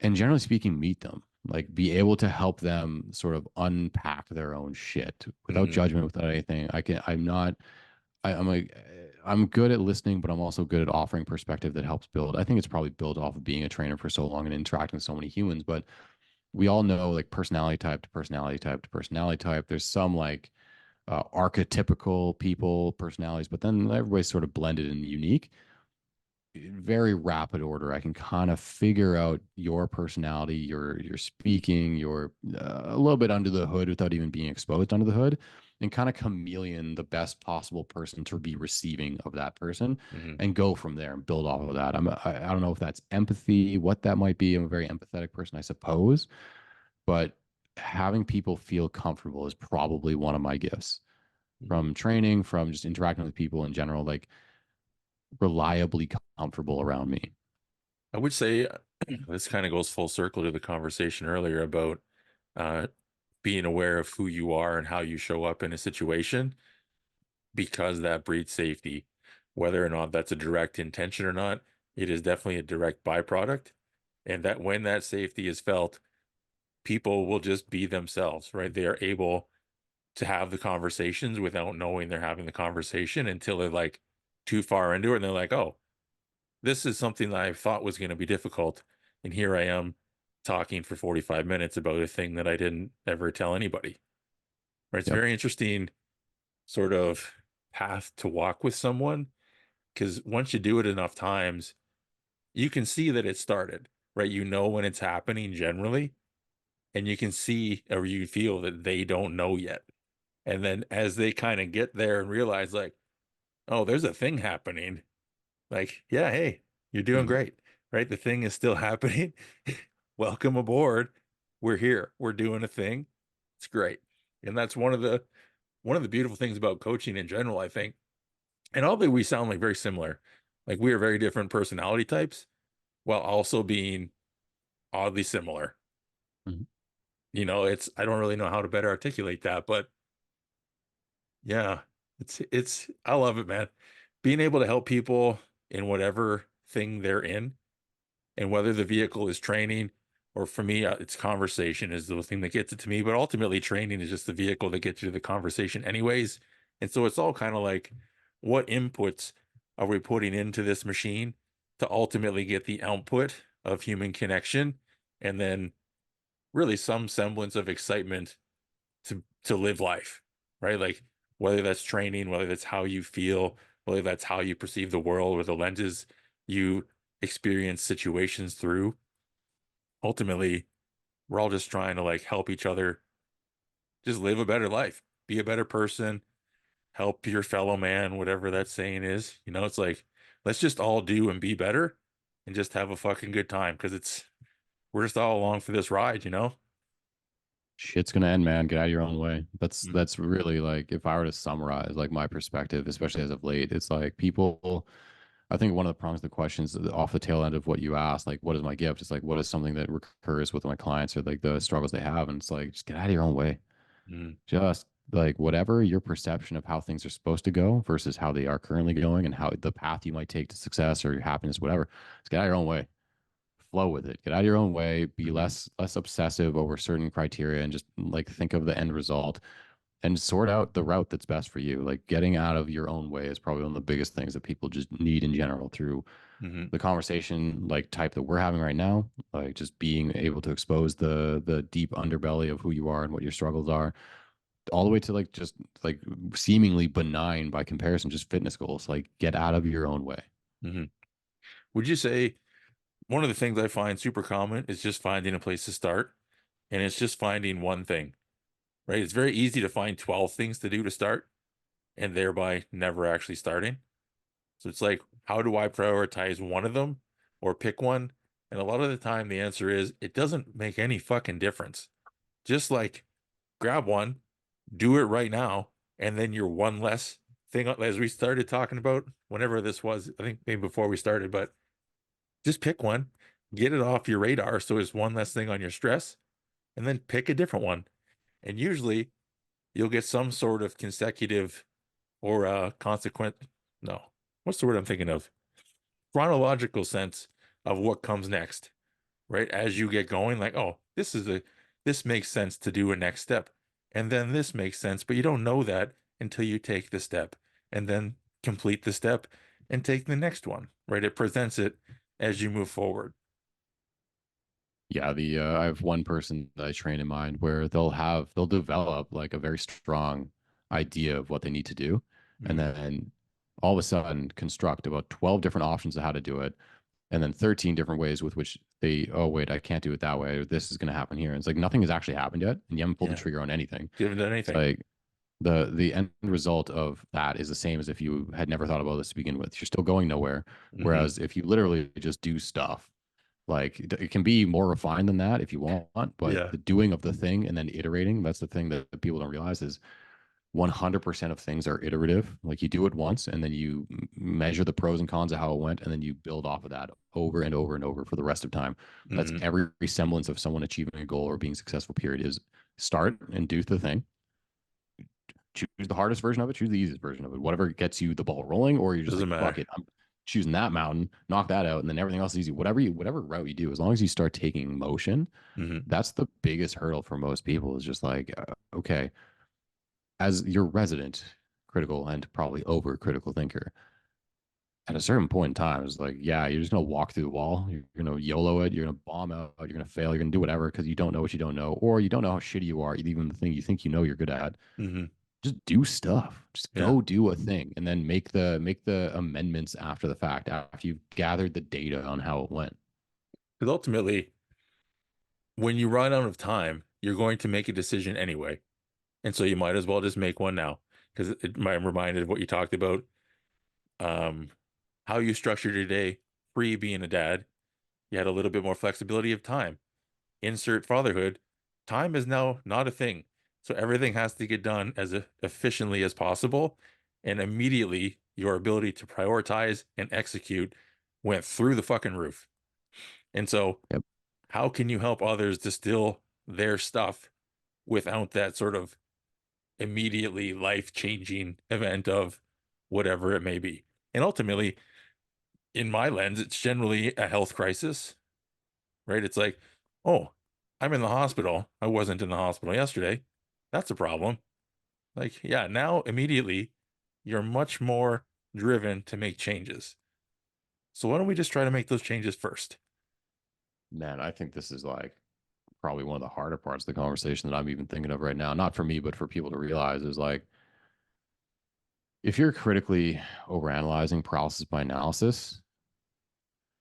and generally speaking, meet them. Like be able to help them sort of unpack their own shit without Hmm. judgment, without anything. I'm not I'm like I'm good at listening, but I'm also good at offering perspective that helps build. I think it's probably built off of being a trainer for so long and interacting with so many humans. But we all know like personality type to personality type to personality type. There's some like archetypical people personalities, but then everybody's sort of blended and unique. In very rapid order, I can kind of figure out your personality, your speaking, your a little bit under the hood without even being exposed under the hood, and kind of chameleon the best possible person to be receiving of that person, Hmm. and go from there and build off of that. I don't know if that's empathy, what that might be. I'm a very empathetic person, I suppose, but having people feel comfortable is probably one of my gifts Hmm. from training, from just interacting with people in general, like reliably comfortable around me. I would say this kind of goes full circle to the conversation earlier about uh, being aware of who you are and how you show up in a situation, because that breeds safety. Whether or not that's a direct intention or not, it is definitely a direct byproduct. And that when that safety is felt, people will just be themselves, right? They are able to have the conversations without knowing they're having the conversation until they're like too far into it and they're like, oh, this is something that I thought was going to be difficult. And here I am talking for 45 minutes about a thing that I didn't ever tell anybody. Right? It's Yep. very interesting sort of path to walk with someone, because once you do it enough times, you can see that it started, right? You know when it's happening generally, and you can see or you feel that they don't know yet. And then as they kind of get there and realize, like, oh, there's a thing happening, like, yeah, hey, you're doing Mhm. great, right? The thing is still happening. Welcome aboard. We're here. We're doing a thing. It's great. And that's one of the beautiful things about coaching in general, I think. And although we sound like very similar, like we are very different personality types while also being oddly similar. Mhm. It's I don't really know how to better articulate that, but yeah, it's I love it, man. Being able to help people in whatever thing they're in, and whether the vehicle is training or for me, it's conversation is the thing that gets it to me. But ultimately, training is just the vehicle that gets you to the conversation, anyways. And so it's all kind of like, what inputs are we putting into this machine to ultimately get the output of human connection, and then really some semblance of excitement to live life, right? Like whether that's training, whether that's how you feel, whether that's how you perceive the world or the lenses you experience situations through. Ultimately, we're all just trying to like help each other just live a better life, be a better person, help your fellow man, whatever that saying is. It's like, let's just all do and be better and just have a fucking good time, because we're just all along for this ride. Shit's gonna end, man. Get out of your own way. Mm. That's really like if I were to summarize like my perspective, especially as of late, it's like people. I think one of the prongs of the questions off the tail end of what you asked, like, what is my gift? It's like, what is something that recurs with my clients or like the struggles they have? And it's like, just get out of your own way. Mm. Just like whatever your perception of how things are supposed to go versus how they are currently going and how the path you might take to success or your happiness, whatever, just get out of your own way. Flow with it. Get out of your own way. Be Hmm. less obsessive over certain criteria and just like think of the end result and sort out the route that's best for you. Like getting out of your own way is probably one of the biggest things that people just need in general through Hmm. the conversation like type that we're having right now. Like just being able to expose the deep underbelly of who you are and what your struggles are, all the way to like just like seemingly benign by comparison, just fitness goals. Like get out of your own way. Hmm. Would you say one of the things I find super common is just finding a place to start, and it's just finding one thing, right? It's very easy to find 12 things to do to start and thereby never actually starting. So it's like, how do I prioritize one of them or pick one And a lot of the time, the answer is it doesn't make any fucking difference. Just like grab one, do it right now, and then you're one less thing. As we started talking about, whenever this was, I think maybe before we started, but just pick one, get it off your radar so it's one less thing on your stress, and then pick a different one. And usually you'll get some sort of consecutive or consequent, no, what's the word I'm thinking of? Chronological sense of what comes next, right? As you get going, like, oh, this makes sense to do a next step. And then this makes sense, but you don't know that until you take the step and then complete the step and take the next one, right? It presents it as you move forward. Yeah, the I have one person that I train in mind where they'll develop like a very strong idea of what they need to do, and Hmm. then all of a sudden construct about 12 different options of how to do it, and then 13 different ways with which they, oh wait, I can't do it that way, or this is going to happen here. And it's like nothing has actually happened yet, and you haven't pulled the Yeah. trigger on anything. You haven't done It's anything. like the end result of that is the same as if you had never thought about this to begin with. You're still going nowhere. Hmm. Whereas if you literally just do stuff, like it can be more refined than that if you want, but Yeah. the doing of the thing and then iterating, that's the thing that people don't realize is 100% of things are iterative. Like you do it once and then you measure the pros and cons of how it went, and then you build off of that over and over and over for the rest of time. That's Hmm. every semblance of someone achieving a goal or being successful, period, is start and do the thing, choose the hardest version of it, choose the easiest version of it, whatever gets you the ball rolling, or you're just Doesn't like, fuck matter. it, I'm choosing that mountain, knock that out, and then everything else is easy. Whatever route you do, as long as you start taking motion, Hmm. that's the biggest hurdle for most people. Is just like, okay, as your resident critical and probably over critical thinker, at a certain point in time, it's like, yeah, you're just gonna walk through the wall. You're gonna YOLO it. You're gonna bomb out. You're gonna fail. You're gonna do whatever because you don't know what you don't know, or you don't know how shitty you are. Even the thing you think you know you're good at, Hmm. just do stuff. Just Yeah. go do a thing, and then make the amendments after the fact, after you've gathered the data on how it went. Because ultimately, when you run out of time, you're going to make a decision anyway. And so you might as well just make one now. Because it might reminded of what you talked about, um, how you structured your day pre being a dad. You had a little bit more flexibility of time. Insert fatherhood. Time is now not a thing. So everything has to get done as efficiently as possible. And immediately your ability to prioritize and execute went through the fucking roof. And so Yep. how can you help others distill their stuff without that sort of immediately life-changing event of whatever it may be? And ultimately, in my lens, it's generally a health crisis, right? It's like, oh, I'm in the hospital. I wasn't in the hospital yesterday. That's a problem. Like, yeah, now immediately you're much more driven to make changes. So why don't we just try to make those changes first? Man, I think this is like probably one of the harder parts of the conversation that I'm even thinking of right now. Not for me, but for people to realize is like, if you're critically overanalyzing paralysis by analysis,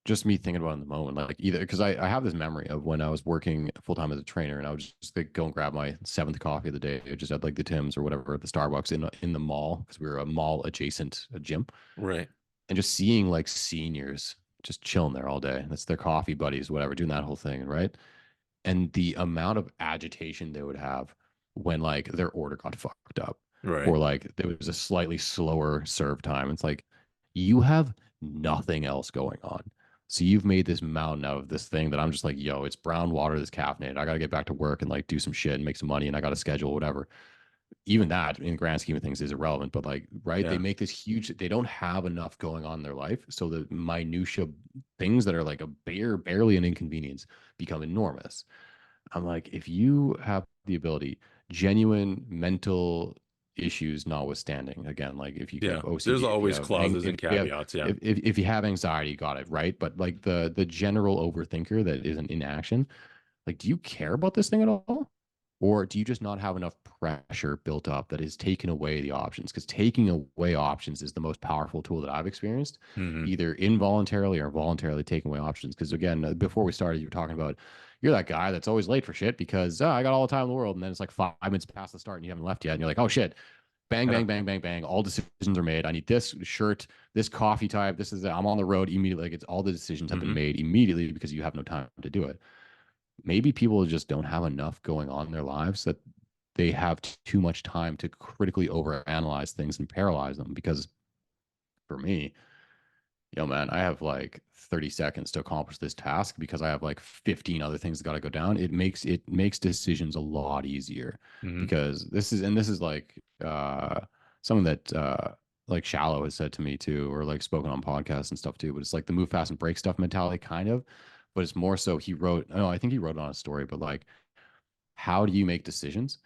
just me thinking about it in the moment, like either because I have this memory of when I was working full time as a trainer, and I would just like, go and grab my seventh coffee of the day, just at like the Tim's or whatever at the Starbucks in the mall because we were a mall adjacent gym, Right. and just seeing like seniors just chilling there all day. That's their coffee buddies, whatever, doing that whole thing, right? And the amount of agitation they would have when like their order got fucked up Right. or like there was a slightly slower serve time. It's like you have nothing else going on. So you've made this mountain out of this thing that I'm just like, yo, it's brown water, this caffeinated. I got to get back to work and like do some shit and make some money and I got to schedule whatever. Even that in the grand scheme of things is irrelevant, but like, right, they Yeah. make this huge, they don't have enough going on in their life, so the minutia things that are like a barely an inconvenience become enormous. I'm like, if you have the ability, genuine mental issues notwithstanding, again, like if you Yeah. have There's OCD, if you always have clauses and caveats. Yeah. if you have anxiety, got it, right? But like the general overthinker that isn't in action, like, do you care about this thing at all? Or do you just not have enough pressure built up that is taking away the options? Because taking away options is the most powerful tool that I've experienced, Hmm. either involuntarily or voluntarily taking away options. Because again, before we started, you were talking about you're that guy that's always late for shit because I got all the time in the world. And then it's like 5 minutes past the start and you haven't left yet. And you're like, oh shit. Bang, Yeah. bang, bang, bang, bang. All decisions are made. I need this shirt, this coffee type. This is that. I'm on the road immediately. Like it's all the decisions have been Hmm. made immediately because you have no time to do it. Maybe people just don't have enough going on in their lives that they have too much time to critically overanalyze things and paralyze them. Because for me, man, I have like 30 seconds to accomplish this task because I have like 15 other things that got to go down. It makes decisions a lot easier Hmm. because this is like something that like Shallow has said to me too, or like spoken on podcasts and stuff too. But it's like the move fast and break stuff mentality, kind of. But it's more so he wrote. No, I think he wrote it on a story. But like, how do you make decisions?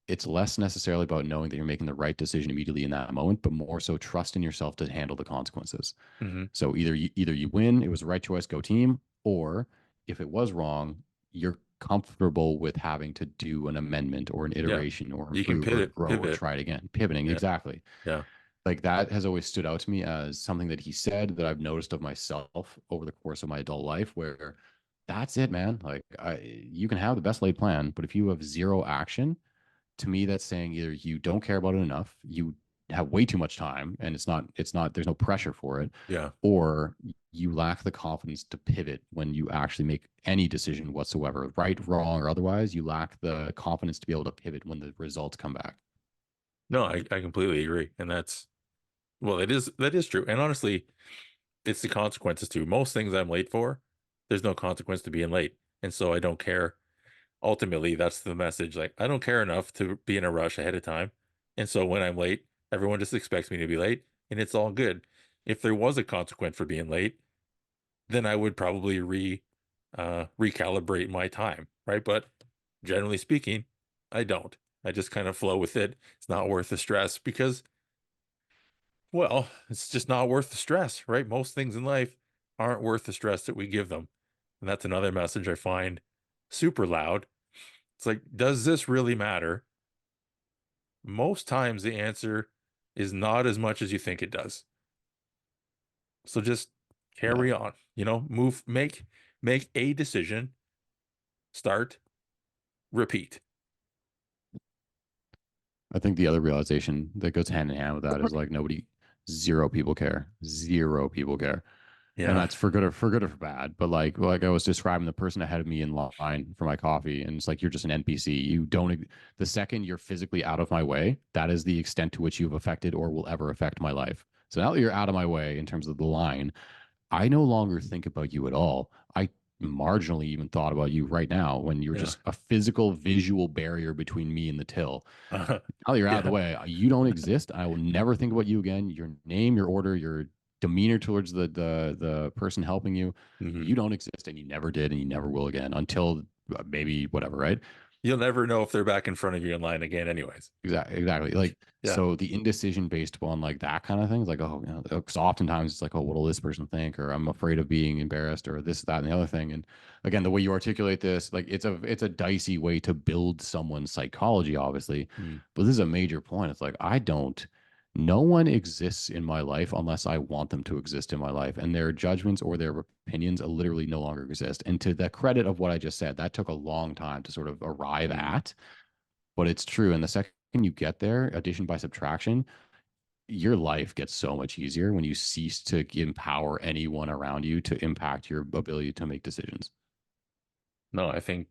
It's less necessarily about knowing that you're making the right decision immediately in that moment, but more so trust in yourself to handle the consequences. Hmm. So either you win, it was the right choice, go team, or if it was wrong, you're comfortable with having to do an amendment or an Yeah. iteration or You can improve or grow or pivot. try it again. Pivoting, Yeah. exactly. Yeah. Like that has always stood out to me as something that he said that I've noticed of myself over the course of my adult life where that's it, man. Like you can have the best laid plan, but if you have zero action, to me that's saying either you don't care about it enough, you have way too much time and it's not there's no pressure for it, Yeah. or you lack the confidence to pivot when you actually make any decision whatsoever, right, wrong, or otherwise. You lack the confidence to be able to pivot when the results come back. No, I completely agree. And that's, well, that is true. And honestly, it's the consequences too. Most things I'm late for, there's no consequence to being late. And so I don't care. Ultimately, that's the message. Like, I don't care enough to be in a rush ahead of time. And so when I'm late, everyone just expects me to be late, and it's all good. If there was a consequence for being late, then I would probably recalibrate my time, right? But generally speaking, I don't. I just kind of flow with it. It's not worth the stress because, well, it's just not worth the stress, right? Most things in life aren't worth the stress that we give them. And that's another message I find super loud. It's like, does this really matter? Most times the answer is not as much as you think it does. So just Yeah, carry on, move, make a decision, start, repeat. I think the other realization that goes hand in hand with that is like zero people care, zero people care. And Yeah. that's for good or for bad. But like I was describing the person ahead of me in line for my coffee, and it's like you're just an NPC. You don't the second you're physically out of my way, that is the extent to which you've affected or will ever affect my life. So now that you're out of my way in terms of the line, I no longer think about you at all. I marginally even thought about you right now when you're Yeah. just a physical visual barrier between me and the till. Uh, Now that you're out of the yeah. way, you don't exist. I will never think about you again. Your name, your order, your demeanor towards the person helping you, Hmm. you don't exist, and you never did, and you never will again until maybe whatever, right? You'll never know if they're back in front of you in line again, anyways. Exactly. Like, Yeah. so the indecision based upon like that kind of thing is like, oh, because oftentimes it's like, oh, what'll this person think? Or I'm afraid of being embarrassed, or this, that, and the other thing. And again, the way you articulate this, like, it's a dicey way to build someone's psychology, obviously. Mm. But this is a major point. It's like, no one exists in my life unless I want them to exist in my life. And their judgments or their opinions literally no longer exist. And to the credit of what I just said, that took a long time to sort of arrive Mm. at, but it's true. And the second you get there, addition by subtraction, your life gets so much easier when you cease to empower anyone around you to impact your ability to make decisions. No, I think,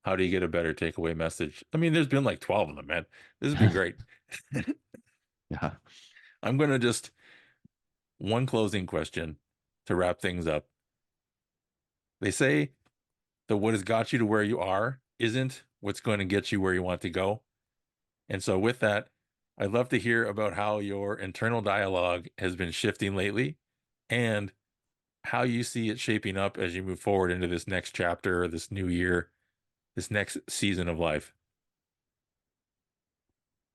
how do you get a better takeaway message? I mean, there's been like 12 of them, man. This has been great. Yeah. I'm going to just one closing question to wrap things up. They say that what has got you to where you are isn't what's going to get you where you want to go. And so, with that, I'd love to hear about how your internal dialogue has been shifting lately and how you see it shaping up as you move forward into this next chapter, this new year, this next season of life.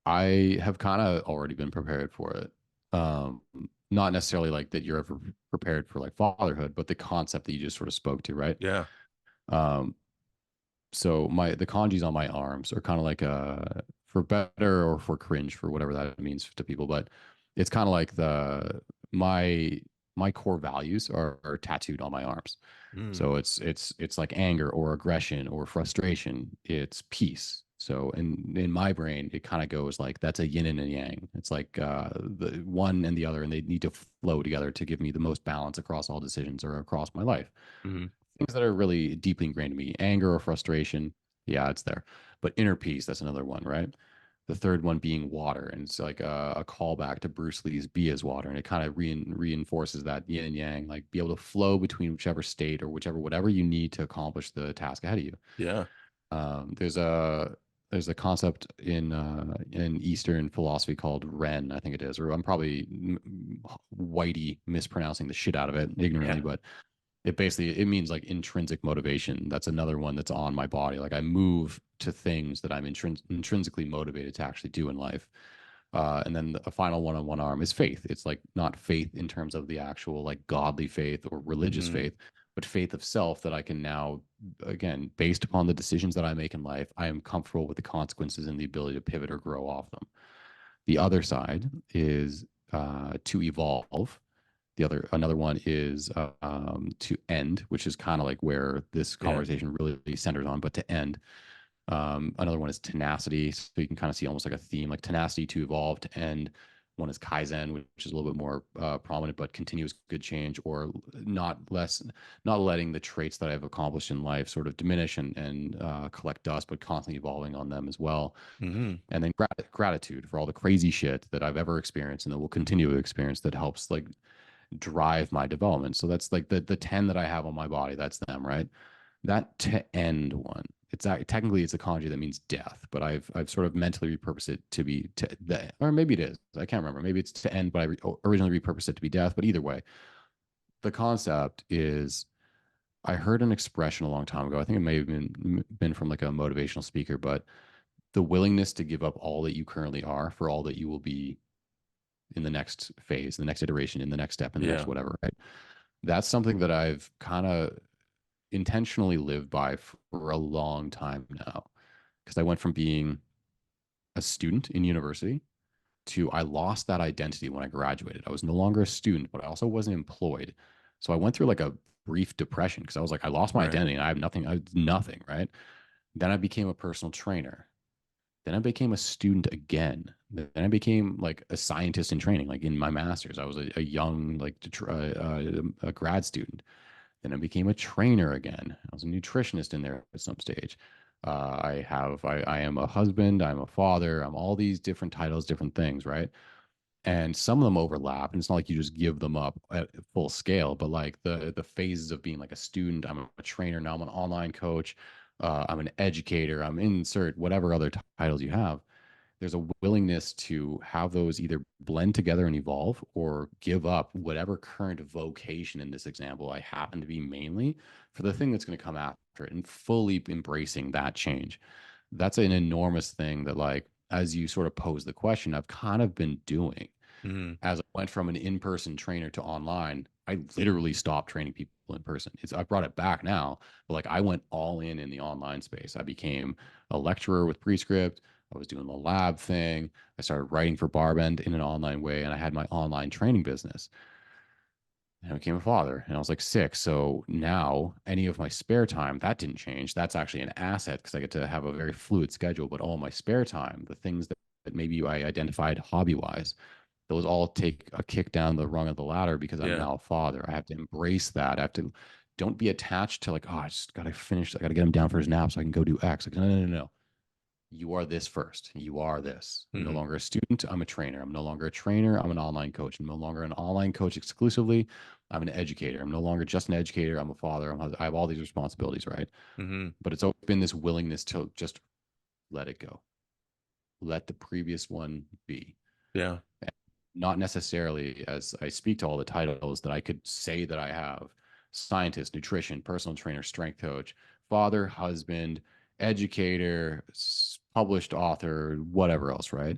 I have kind of already been prepared for it. Um, Not necessarily like that you're ever prepared for like fatherhood, but the concept that you just sort of spoke to, right? Yeah. Um, so the kanjis on my arms are kind of like for better or for cringe for whatever that means to people, but it's kind of like my my core values are tattooed on my arms. Mm. So it's like anger or aggression or frustration. It's peace. So in my brain, it kind of goes like that's a yin and a yang. It's like the one and the other, and they need to flow together to give me the most balance across all decisions or across my life. Hmm. Things that are really deeply ingrained in me, anger or frustration, yeah, it's there. But inner peace, that's another one, right? The third one being water, and it's like a callback to Bruce Lee's "Be as Water," and it kind of reinforces that yin and yang, like be able to flow between whichever state or whichever whatever you need to accomplish the task ahead of you. Yeah. Um, there's a there's a concept in Eastern philosophy called Ren, I think it is, or I'm probably whitey mispronouncing the shit out of it ignorantly, Yeah. but it means like intrinsic motivation. That's another one that's on my body. Like I move to things that I'm intrinsically motivated to actually do in life. And then a final one on one arm is faith. It's like not faith in terms of the actual like godly faith or religious Hmm. faith, but faith of self that I can now, again, based upon the decisions that I make in life, I am comfortable with the consequences and the ability to pivot or grow off them. The other side is to evolve. Another one is to end, which is kind of like where this Yeah. conversation really centers on, but to end. Another one is tenacity. So you can kind of see almost like a theme, like tenacity to evolve to end. One is Kaizen, which is a little bit more prominent, but continuous good change, or not letting the traits that I've accomplished in life sort of diminish and collect dust, but constantly evolving on them as well. Hmm. And then gratitude for all the crazy shit that I've ever experienced and that will continue to experience that helps like drive my development. So that's like the 10 that I have on my body. That's them, right? That to end one. Technically it's a kanji that means death, but I've sort of mentally repurposed it to be to the, or maybe it is. I can't remember. Maybe it's to end, but originally repurposed it to be death. But either way, the concept is I heard an expression a long time ago. I think it may have been from like a motivational speaker, but the willingness to give up all that you currently are for all that you will be in the next phase, the next iteration, in the next step, in the next Yeah. whatever, right? That's something that I've kind of intentionally lived by for a long time now. Because I went from being a student in university to I lost that identity when I graduated. I was no longer a student, but I also wasn't employed. So I went through like a brief depression because I was like, I lost my Right. identity and I have nothing, I have nothing, right? Then I became a personal trainer. Then I became a student again. Then I became like a scientist in training, like in my master's. I was a young, like a grad student. Then I became a trainer again. I was a nutritionist in there at some stage. I am a husband. I'm a father. I'm all these different titles, different things, right? And some of them overlap, and it's not like you just give them up at full scale. But like the phases of being like a student, I'm a trainer now. I'm an online coach. I'm an educator. I'm insert whatever other titles you have. There's a willingness to have those either blend together and evolve or give up whatever current vocation in this example I happen to be mainly for the thing that's going to come after it and fully embracing that change. That's an enormous thing that, like, as you sort of pose the question, I've kind of been doing Hmm. as I went from an in-person trainer to online. I literally stopped training people in person. I brought it back now, but like I went all in the online space. I became a lecturer with Prescript. I was doing the lab thing. I started writing for Barbend in an online way, and I had my online training business. And I became a father, and I was like 6. So now, any of my spare time, that didn't change. That's actually an asset because I get to have a very fluid schedule. But all my spare time, the things that maybe I identified hobby wise, those all take a kick down the rung of the ladder because I'm Yeah. now a father. I have to embrace that. I have to don't be attached to like, oh, I just gotta finish, I gotta get him down for his nap so I can go do X. Like, no, no, no, no. You are this first. You are this. I'm no Hmm. longer a student. I'm a trainer. I'm no longer a trainer. I'm an online coach. I'm no longer an online coach exclusively. I'm an educator. I'm no longer just an educator. I'm a father. I have all these responsibilities, right? Hmm. But it's always been this willingness to just let it go, let the previous one be. Yeah. Not necessarily as I speak to all the titles that I could say that I have: scientist, nutrition, personal trainer, strength coach, father, husband, educator, published author, whatever else, right?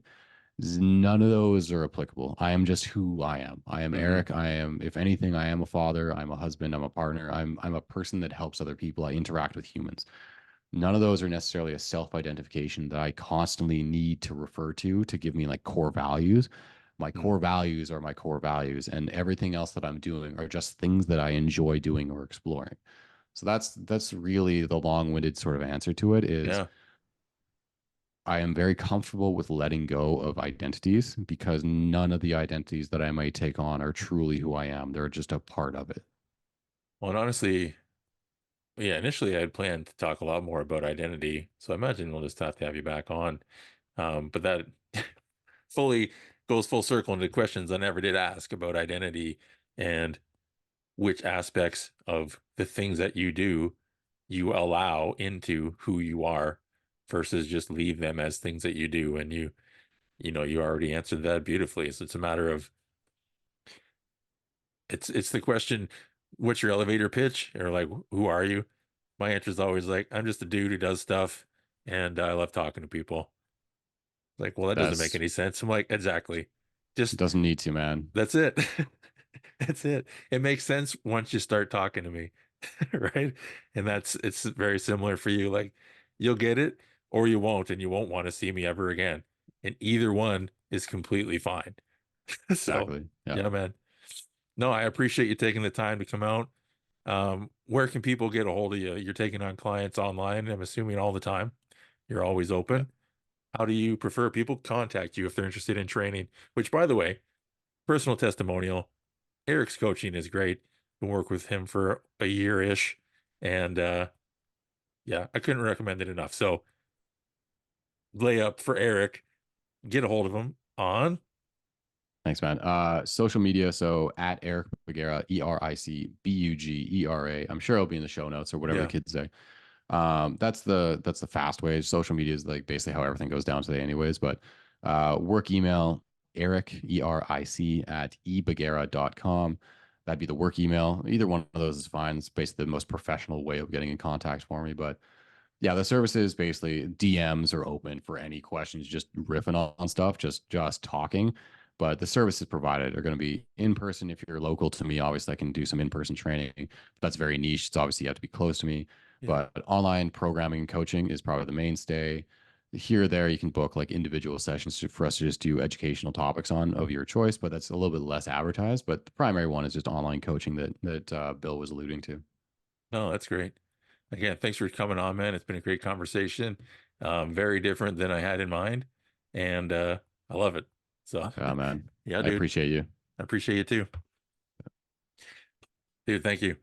None of those are applicable. I am just who I am. I am Hmm. Eric. I am, if anything, I am a father. I'm a husband. I'm a partner. I'm a person that helps other people. I interact with humans. None of those are necessarily a self-identification that I constantly need to refer to give me like core values. My core values are my core values, and everything else that I'm doing are just things that I enjoy doing or exploring. So that's really the long-winded sort of answer to it is Yeah. I am very comfortable with letting go of identities because none of the identities that I might take on are truly who I am. They're just a part of it. Well, and honestly, yeah, initially I had planned to talk a lot more about identity, so I imagine we'll just have to have you back on. But that fully goes full circle into questions I never did ask about identity and which aspects of the things that you do you allow into who you are versus just leave them as things that you do. And you already answered that beautifully. So it's a matter of it's the question, what's your elevator pitch? Or like, who are you? My answer is always like, I'm just a dude who does stuff and I love talking to people. Like, well, that doesn't make That's any sense. I'm like, exactly. Just doesn't need to, man. that's it. That's it. It makes sense once you start talking to me, right? And it's very similar for you. Like, you'll get it or you won't, and you won't want to see me ever again. And either one is completely fine. So, Exactly. Yeah. yeah, man. No, I appreciate you taking the time to come out. Where can people get a hold of you? You're taking on clients online, I'm assuming all the time. You're always Yeah. open. How do you prefer people contact you if they're interested in training? Which, by the way, personal testimonial, Eric's coaching is great. Been work with him for a year-ish. And yeah, I couldn't recommend it enough. So lay up for Eric, get a hold of him on. Thanks, man. Social media. So at Eric Bugera, EricBugera. I'm sure it'll be in the show notes or whatever the Yeah. kids say. That's the fast way. Social media is like basically how everything goes down today, anyways. But work email, Eric, ERIC at ebugera.com. That'd be the work email. Either one of those is fine. It's basically the most professional way of getting in contact for me. But yeah, the services basically DMs are open for any questions, just riffing on stuff, just talking. But the services provided are going to be in person. If you're local to me, obviously I can do some in-person training. That's very niche. It's obviously you have to be close to me. Yeah. But online programming and coaching is probably the mainstay. Here or there, you can book like individual sessions for us to just do educational topics on of your choice, but that's a little bit less advertised. But the primary one is just online coaching that Bill was alluding to. No, that's great. Again, thanks for coming on, man. It's been a great conversation. Very different than I had in mind. And I love it. So Yeah, man. yeah, I dude. appreciate you. I appreciate you too. Dude, thank you.